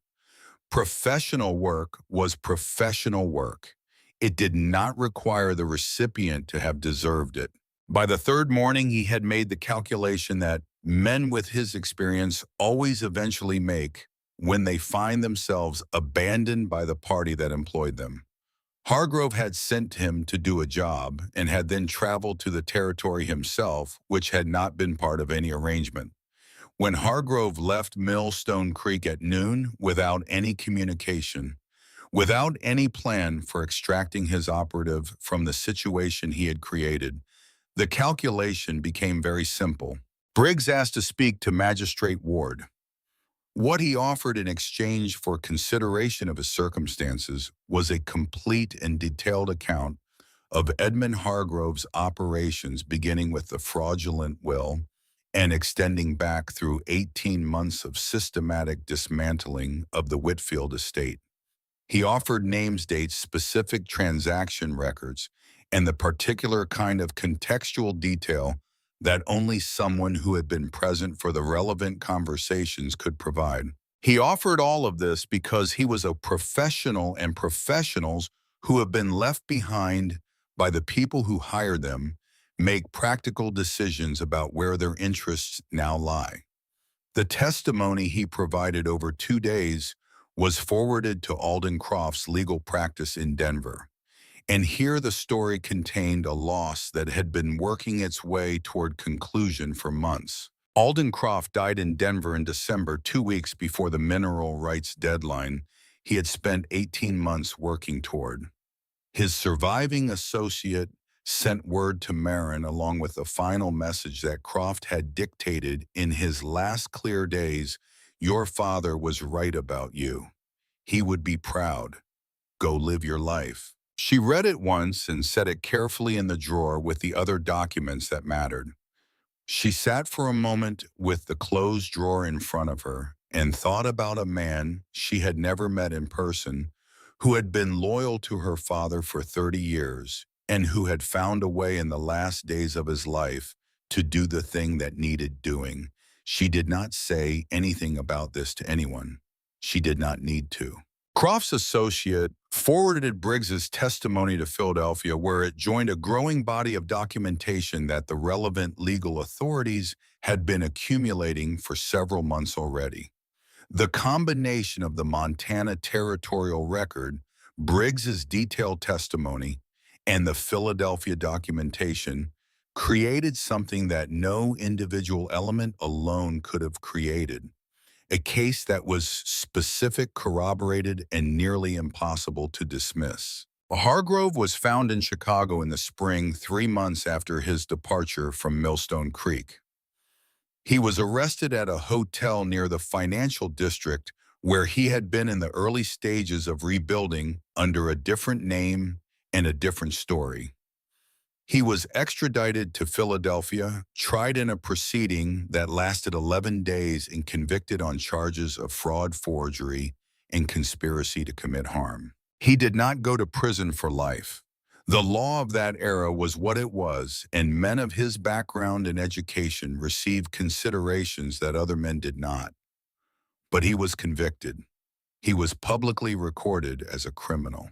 Professional work was professional work. It did not require the recipient to have deserved it. By the third morning, he had made the calculation that men with his experience always eventually make when they find themselves abandoned by the party that employed them. Hargrove had sent him to do a job and had then traveled to the territory himself, which had not been part of any arrangement. When Hargrove left Millstone Creek at noon without any communication, without any plan for extracting his operative from the situation he had created, the calculation became very simple. Briggs asked to speak to Magistrate Ward. What he offered in exchange for consideration of his circumstances was a complete and detailed account of Edmund Hargrove's operations, beginning with the fraudulent will and extending back through 18 months of systematic dismantling of the Whitfield estate. He offered names, dates, specific transaction records, and the particular kind of contextual detail that only someone who had been present for the relevant conversations could provide. He offered all of this because he was a professional, and professionals who have been left behind by the people who hire them make practical decisions about where their interests now lie. The testimony he provided over 2 days was forwarded to Alden Croft's legal practice in Denver. And here the story contained a loss that had been working its way toward conclusion for months. Alden Croft died in Denver in December, 2 weeks before the mineral rights deadline he had spent 18 months working toward. His surviving associate sent word to Marin along with a final message that Croft had dictated in his last clear days: "Your father was right about you. He would be proud. Go live your life." She read it once and set it carefully in the drawer with the other documents that mattered. She sat for a moment with the closed drawer in front of her and thought about a man she had never met in person, who had been loyal to her father for 30 years and who had found a way in the last days of his life to do the thing that needed doing. She did not say anything about this to anyone. She did not need to. Croft's associate forwarded Briggs's testimony to Philadelphia, where it joined a growing body of documentation that the relevant legal authorities had been accumulating for several months already. The combination of the Montana territorial record, Briggs's detailed testimony, and the Philadelphia documentation created something that no individual element alone could have created: a case that was specific, corroborated, and nearly impossible to dismiss. Hargrove was found in Chicago in the spring, 3 months after his departure from Millstone Creek. He was arrested at a hotel near the financial district, where he had been in the early stages of rebuilding under a different name and a different story. He was extradited to Philadelphia, tried in a proceeding that lasted 11 days, and convicted on charges of fraud, forgery, and conspiracy to commit harm. He did not go to prison for life. The law of that era was what it was, and men of his background and education received considerations that other men did not. But he was convicted. He was publicly recorded as a criminal.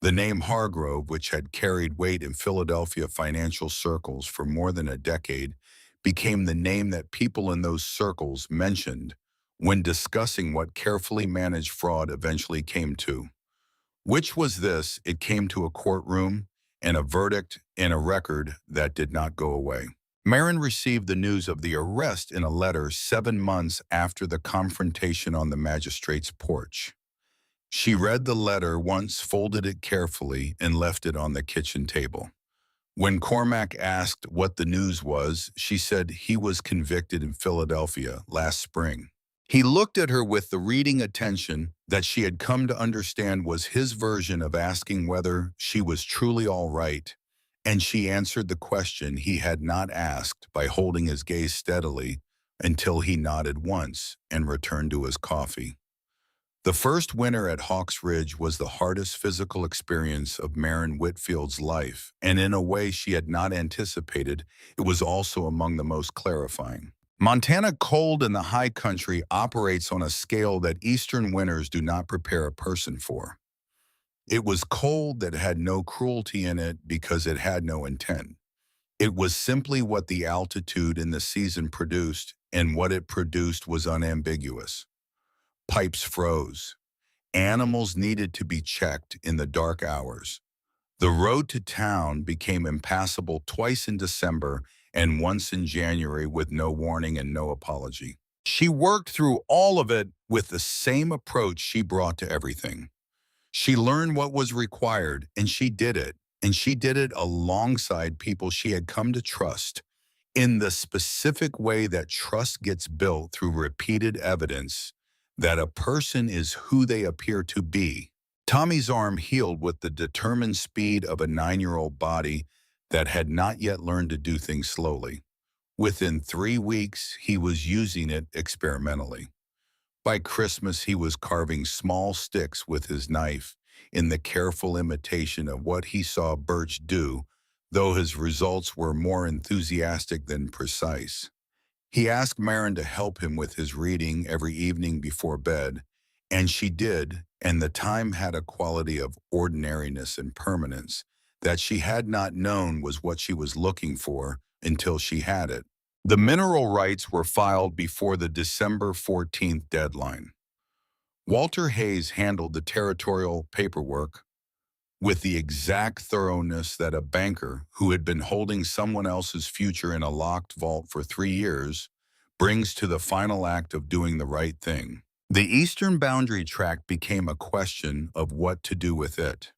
The name Hargrove, which had carried weight in Philadelphia financial circles for more than a decade, became the name that people in those circles mentioned when discussing what carefully managed fraud eventually came to. Which was this: it came to a courtroom and a verdict and a record that did not go away. Marin received the news of the arrest in a letter 7 months after the confrontation on the magistrate's porch. She read the letter once, folded it carefully, and left it on the kitchen table. When Cormac asked what the news was, she said he was convicted in Philadelphia last spring. He looked at her with the reading attention that she had come to understand was his version of asking whether she was truly all right, and she answered the question he had not asked by holding his gaze steadily until he nodded once and returned to his coffee. The first winter at Hawks Ridge was the hardest physical experience of Marin Whitfield's life, and in a way she had not anticipated, it was also among the most clarifying. Montana cold in the high country operates on a scale that eastern winters do not prepare a person for. It was cold that had no cruelty in it because it had no intent. It was simply what the altitude in the season produced, and what it produced was unambiguous. Pipes froze. Animals needed to be checked in the dark hours. The road to town became impassable twice in December and once in January with no warning and no apology. She worked through all of it with the same approach she brought to everything. She learned what was required, and she did it. And she did it alongside people she had come to trust, in the specific way that trust gets built through repeated evidence that a person is who they appear to be. Tommy's arm healed with the determined speed of a 9-year-old body that had not yet learned to do things slowly. Within 3 weeks, he was using it experimentally. By Christmas, he was carving small sticks with his knife in the careful imitation of what he saw Birch do, though his results were more enthusiastic than precise. He asked Marin to help him with his reading every evening before bed, and she did, and the time had a quality of ordinariness and permanence that she had not known was what she was looking for until she had it. The mineral rights were filed before the December 14th deadline. Walter Hayes handled the territorial paperwork with the exact thoroughness that a banker who had been holding someone else's future in a locked vault for 3 years brings to the final act of doing the right thing. The eastern boundary tract became a question of what to do with it.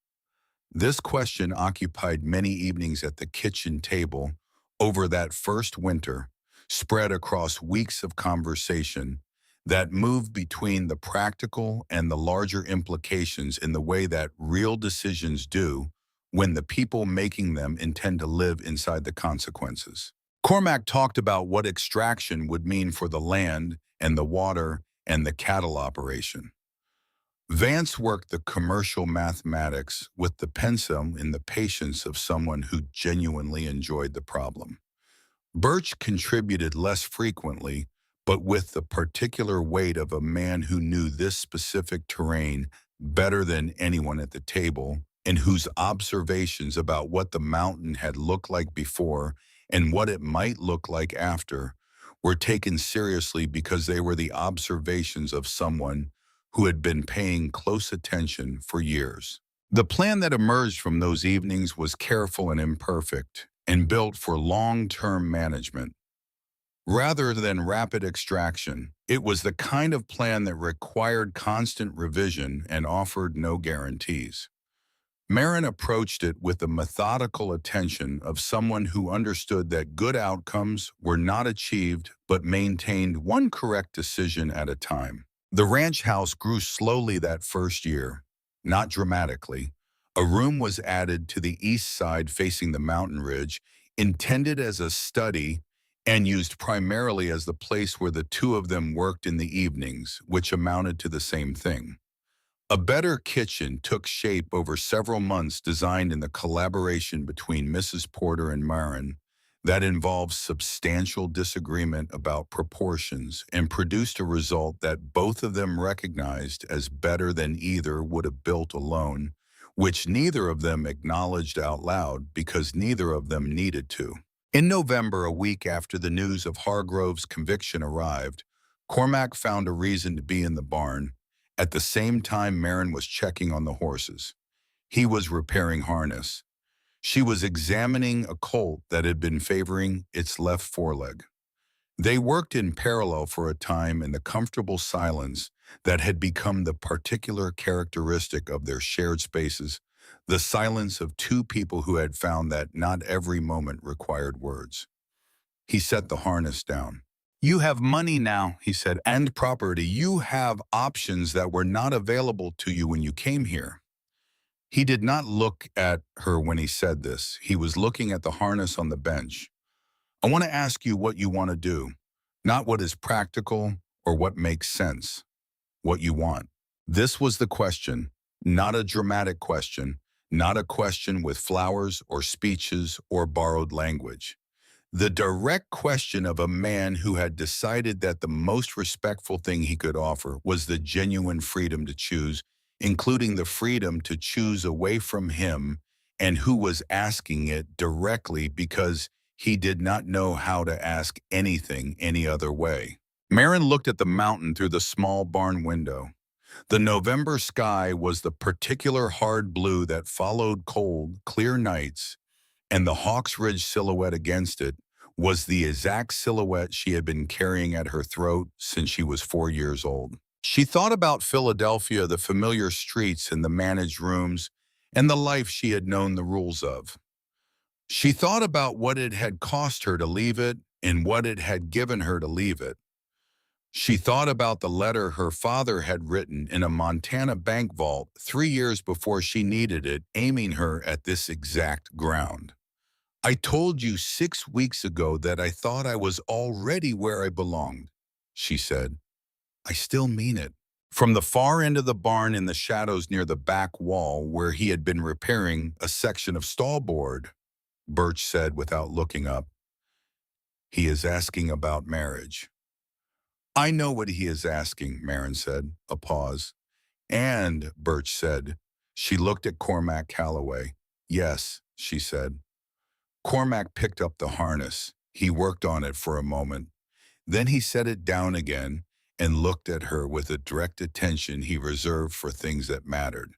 This question occupied many evenings at the kitchen table over that first winter, spread across weeks of conversation that moved between the practical and the larger implications in the way that real decisions do when the people making them intend to live inside the consequences. Cormac talked about what extraction would mean for the land and the water and the cattle operation. Vance worked the commercial mathematics with the pensum in the patience of someone who genuinely enjoyed the problem. Birch contributed less frequently, but with the particular weight of a man who knew this specific terrain better than anyone at the table, and whose observations about what the mountain had looked like before and what it might look like after were taken seriously because they were the observations of someone who had been paying close attention for years. The plan that emerged from those evenings was careful and imperfect, and built for long-term management. Rather than rapid extraction, it was the kind of plan that required constant revision and offered no guarantees. Marin approached it with the methodical attention of someone who understood that good outcomes were not achieved but maintained one correct decision at a time. The ranch house grew slowly that first year, not dramatically. A room was added to the east side facing the mountain ridge, intended as a study and used primarily as the place where the two of them worked in the evenings, which amounted to the same thing. A better kitchen took shape over several months, designed in the collaboration between Mrs. Porter and Marin that involved substantial disagreement about proportions and produced a result that both of them recognized as better than either would have built alone, which neither of them acknowledged out loud because neither of them needed to. In November, a week after the news of Hargrove's conviction arrived, Cormac found a reason to be in the barn. At the same time, Marin was checking on the horses. He was repairing harness. She was examining a colt that had been favoring its left foreleg. They worked in parallel for a time in the comfortable silence that had become the particular characteristic of their shared spaces, the silence of two people who had found that not every moment required words. He set the harness down. "You have money now," he said, "and property. You have options that were not available to you when you came here." He did not look at her when he said this. He was looking at the harness on the bench. "I want to ask you what you want to do, not what is practical or what makes sense, what you want." This was the question, not a dramatic question, not a question with flowers or speeches or borrowed language. The direct question of a man who had decided that the most respectful thing he could offer was the genuine freedom to choose, including the freedom to choose away from him, and who was asking it directly because he did not know how to ask anything any other way. Marin looked at the mountain through the small barn window. The November sky was the particular hard blue that followed cold, clear nights, and the Hawks Ridge silhouette against it was the exact silhouette she had been carrying at her throat since she was 4 years old. She thought about Philadelphia, the familiar streets and the managed rooms, and the life she had known the rules of. She thought about what it had cost her to leave it and what it had given her to leave it. She thought about the letter her father had written in a Montana bank vault 3 years before she needed it, aiming her at this exact ground. I told you 6 weeks ago that I thought I was already where I belonged, she said. I still mean it. From the far end of the barn in the shadows near the back wall where he had been repairing a section of stallboard, Birch said without looking up, he is asking about marriage. I know what he is asking, Marin said, a pause. And, Birch said. She looked at Cormac Calloway. Yes, she said. Cormac picked up the harness. He worked on it for a moment. Then he set it down again and looked at her with a direct attention he reserved for things that mattered.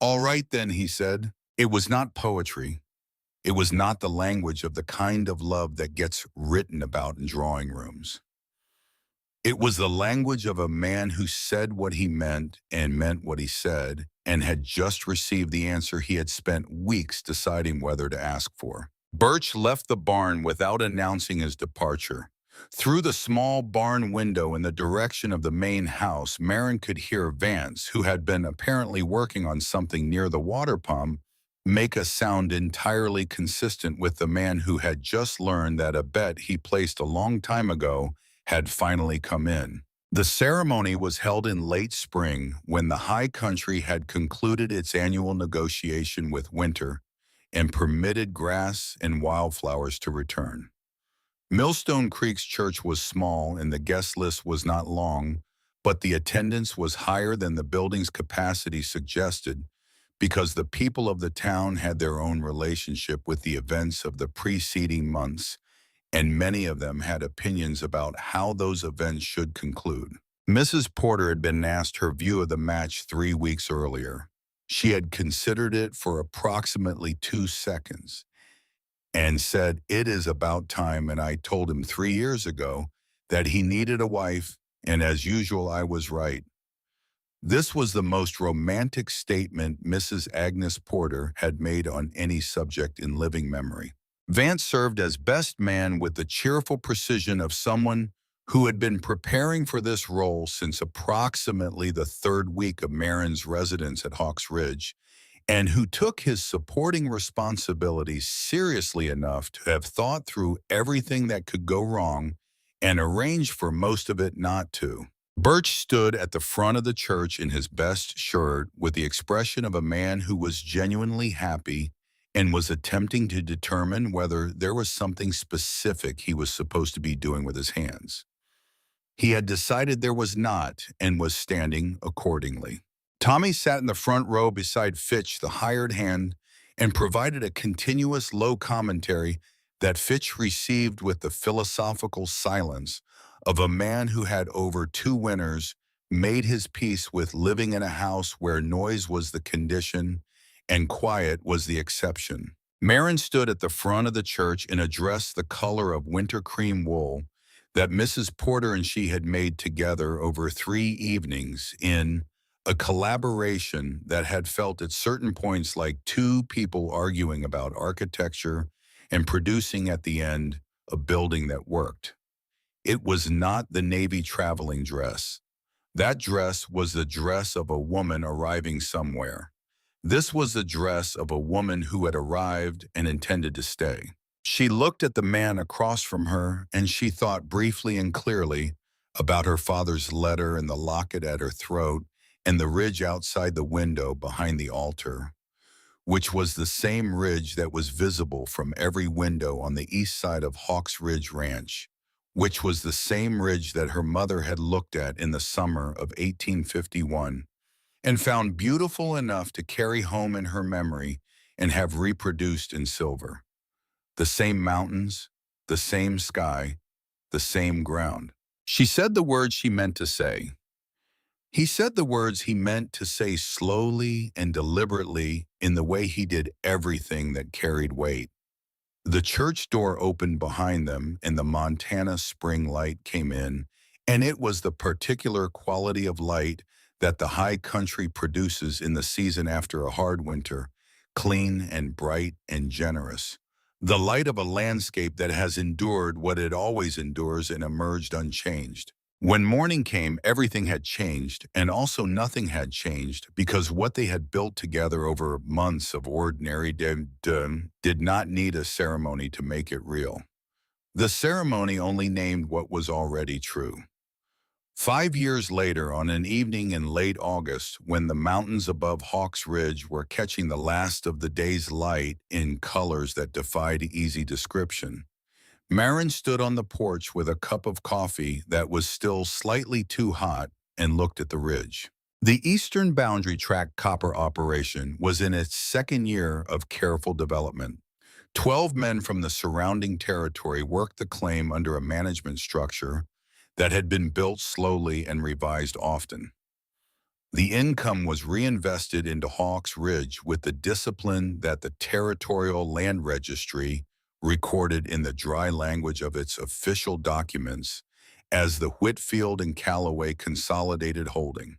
All right then, he said. It was not poetry. It was not the language of the kind of love that gets written about in drawing rooms. It was the language of a man who said what he meant and meant what he said and had just received the answer he had spent weeks deciding whether to ask for. Birch left the barn without announcing his departure. Through the small barn window in the direction of the main house, Marin could hear Vance, who had been apparently working on something near the water pump, make a sound entirely consistent with the man who had just learned that a bet he placed a long time ago had finally come in. The ceremony was held in late spring when the high country had concluded its annual negotiation with winter and permitted grass and wildflowers to return. Millstone Creek's church was small and the guest list was not long, but the attendance was higher than the building's capacity suggested because the people of the town had their own relationship with the events of the preceding months, and many of them had opinions about how those events should conclude. Mrs. Porter had been asked her view of the match 3 weeks earlier. She had considered it for approximately 2 seconds and said, "It is about time," and I told him 3 years ago that he needed a wife, and as usual, I was right. This was the most romantic statement Mrs. Agnes Porter had made on any subject in living memory. Vance served as best man with the cheerful precision of someone who had been preparing for this role since approximately the 3rd week of Marin's residence at Hawks Ridge, and who took his supporting responsibilities seriously enough to have thought through everything that could go wrong and arranged for most of it not to. Birch stood at the front of the church in his best shirt with the expression of a man who was genuinely happy and was attempting to determine whether there was something specific he was supposed to be doing with his hands. He had decided there was not and was standing accordingly. Tommy sat in the front row beside Fitch, the hired hand, and provided a continuous low commentary that Fitch received with the philosophical silence of a man who had over 2 winters made his peace with living in a house where noise was the condition and quiet was the exception. Marin stood at the front of the church in a dress the color of winter cream wool that Mrs. Porter and she had made together over 3 evenings in a collaboration that had felt at certain points like 2 people arguing about architecture and producing at the end a building that worked. It was not the Navy traveling dress. That dress was the dress of a woman arriving somewhere. This was the dress of a woman who had arrived and intended to stay. She looked at the man across from her, and she thought briefly and clearly about her father's letter and the locket at her throat and the ridge outside the window behind the altar, which was the same ridge that was visible from every window on the east side of Hawks Ridge Ranch, which was the same ridge that her mother had looked at in the summer of 1851 and found beautiful enough to carry home in her memory and have reproduced in silver. The same mountains, the same sky, the same ground. She said the words she meant to say. He said the words he meant to say slowly and deliberately in the way he did everything that carried weight. The church door opened behind them and the Montana spring light came in, and it was the particular quality of light that the high country produces in the season after a hard winter, clean and bright and generous. The light of a landscape that has endured what it always endures and emerged unchanged. When morning came, everything had changed, and also nothing had changed because what they had built together over months of ordinary did not need a ceremony to make it real. The ceremony only named what was already true. 5 years later, on an evening in late August, when the mountains above Hawks Ridge were catching the last of the day's light in colors that defied easy description, Marin stood on the porch with a cup of coffee that was still slightly too hot and looked at the ridge. The Eastern Boundary Tract copper operation was in its second year of careful development. 12 men from the surrounding territory worked the claim under a management structure that had been built slowly and revised often. The income was reinvested into Hawks Ridge with the discipline that the Territorial Land Registry recorded in the dry language of its official documents as the Whitfield and Callaway Consolidated Holding.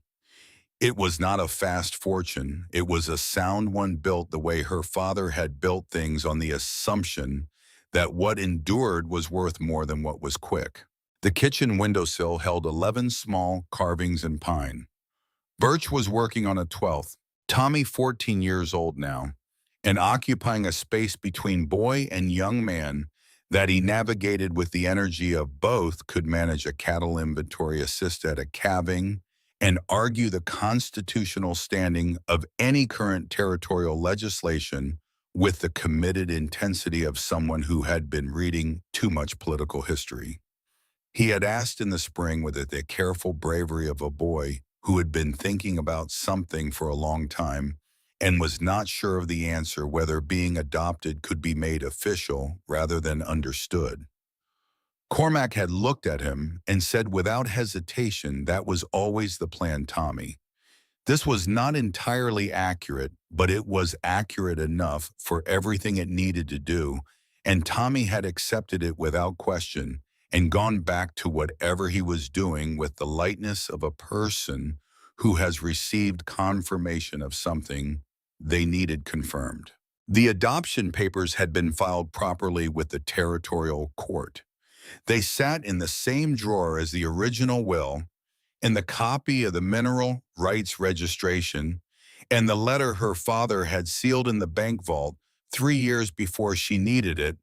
It was not a fast fortune, it was a sound one built the way her father had built things, on the assumption that what endured was worth more than what was quick. The kitchen windowsill held 11 small carvings in pine. Birch was working on a 12th, Tommy 14 years old now, and occupying a space between boy and young man that he navigated with the energy of both, could manage a cattle inventory, assist at a calving, and argue the constitutional standing of any current territorial legislation with the committed intensity of someone who had been reading too much political history. He had asked in the spring with the careful bravery of a boy who had been thinking about something for a long time and was not sure of the answer, whether being adopted could be made official rather than understood. Cormac had looked at him and said without hesitation that was always the plan, Tommy. This was not entirely accurate, but it was accurate enough for everything it needed to do, and Tommy had accepted it without question and gone back to whatever he was doing with the lightness of a person who has received confirmation of something they needed confirmed. The adoption papers had been filed properly with the territorial court. They sat in the same drawer as the original will, and the copy of the mineral rights registration, and the letter her father had sealed in the bank vault 3 years before she needed it,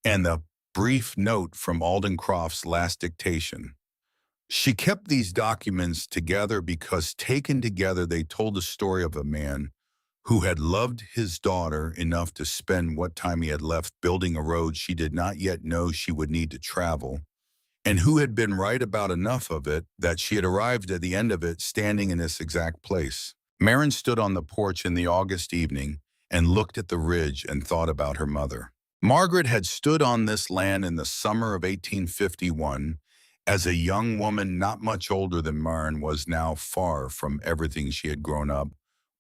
and the brief note from Alden Croft's last dictation. She kept these documents together because taken together they told the story of a man who had loved his daughter enough to spend what time he had left building a road she did not yet know she would need to travel, and who had been right about enough of it that she had arrived at the end of it standing in this exact place. Marin stood on the porch in the August evening and looked at the ridge and thought about her mother. Margaret had stood on this land in the summer of 1851 as a young woman not much older than Marin was now, far from everything she had grown up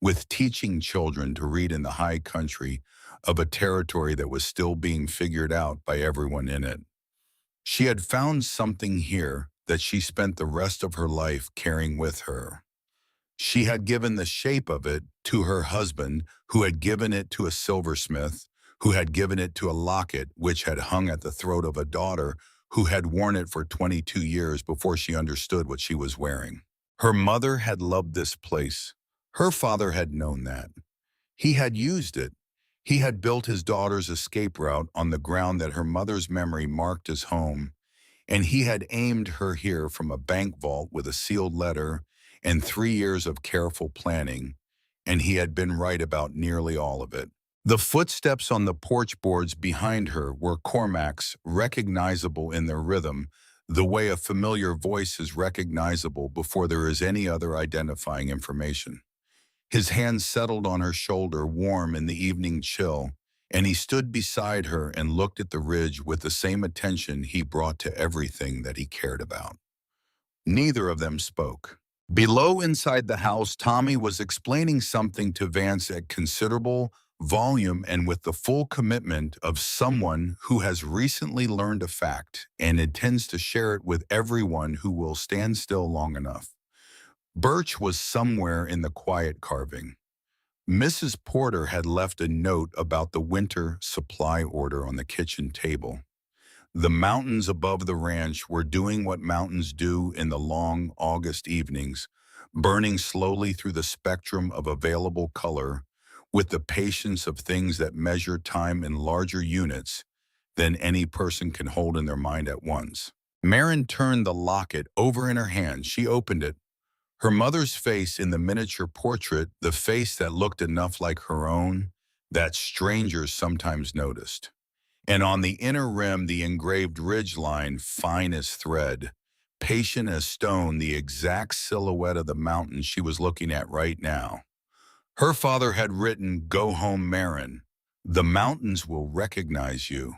with, teaching children to read in the high country of a territory that was still being figured out by everyone in it. She had found something here that she spent the rest of her life carrying with her. She had given the shape of it to her husband, who had given it to a silversmith, who had given it to a locket which had hung at the throat of a daughter who had worn it for 22 years before she understood what she was wearing. Her mother had loved this place. Her father had known that. He had used it. He had built his daughter's escape route on the ground that her mother's memory marked as home, and he had aimed her here from a bank vault with a sealed letter and 3 years of careful planning, and he had been right about nearly all of it. The footsteps on the porch boards behind her were Cormac's, recognizable in their rhythm, the way a familiar voice is recognizable before there is any other identifying information. His hand settled on her shoulder, warm in the evening chill, and he stood beside her and looked at the ridge with the same attention he brought to everything that he cared about. Neither of them spoke. Below, inside the house, Tommy was explaining something to Vance at considerable volume and with the full commitment of someone who has recently learned a fact and intends to share it with everyone who will stand still long enough. Birch was somewhere in the quiet carving. Mrs. Porter had left a note about the winter supply order on the kitchen table. The mountains above the ranch were doing what mountains do in the long August evenings, burning slowly through the spectrum of available color with the patience of things that measure time in larger units than any person can hold in their mind at once. Marin turned the locket over in her hand. She opened it. Her mother's face in the miniature portrait, the face that looked enough like her own, that strangers sometimes noticed. And on the inner rim, the engraved ridgeline, fine as thread, patient as stone, the exact silhouette of the mountain she was looking at right now. Her father had written, "Go home, Marin. The mountains will recognize you."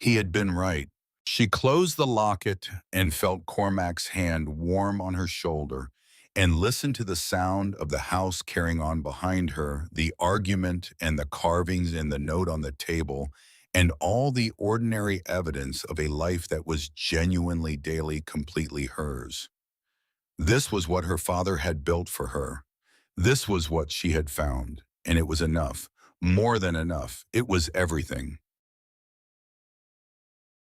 He had been right. She closed the locket and felt Cormac's hand warm on her shoulder and listened to the sound of the house carrying on behind her, the argument and the carvings and the note on the table, and all the ordinary evidence of a life that was genuinely daily completely hers. This was what her father had built for her. This was what she had found, and it was enough. More than enough. It was everything.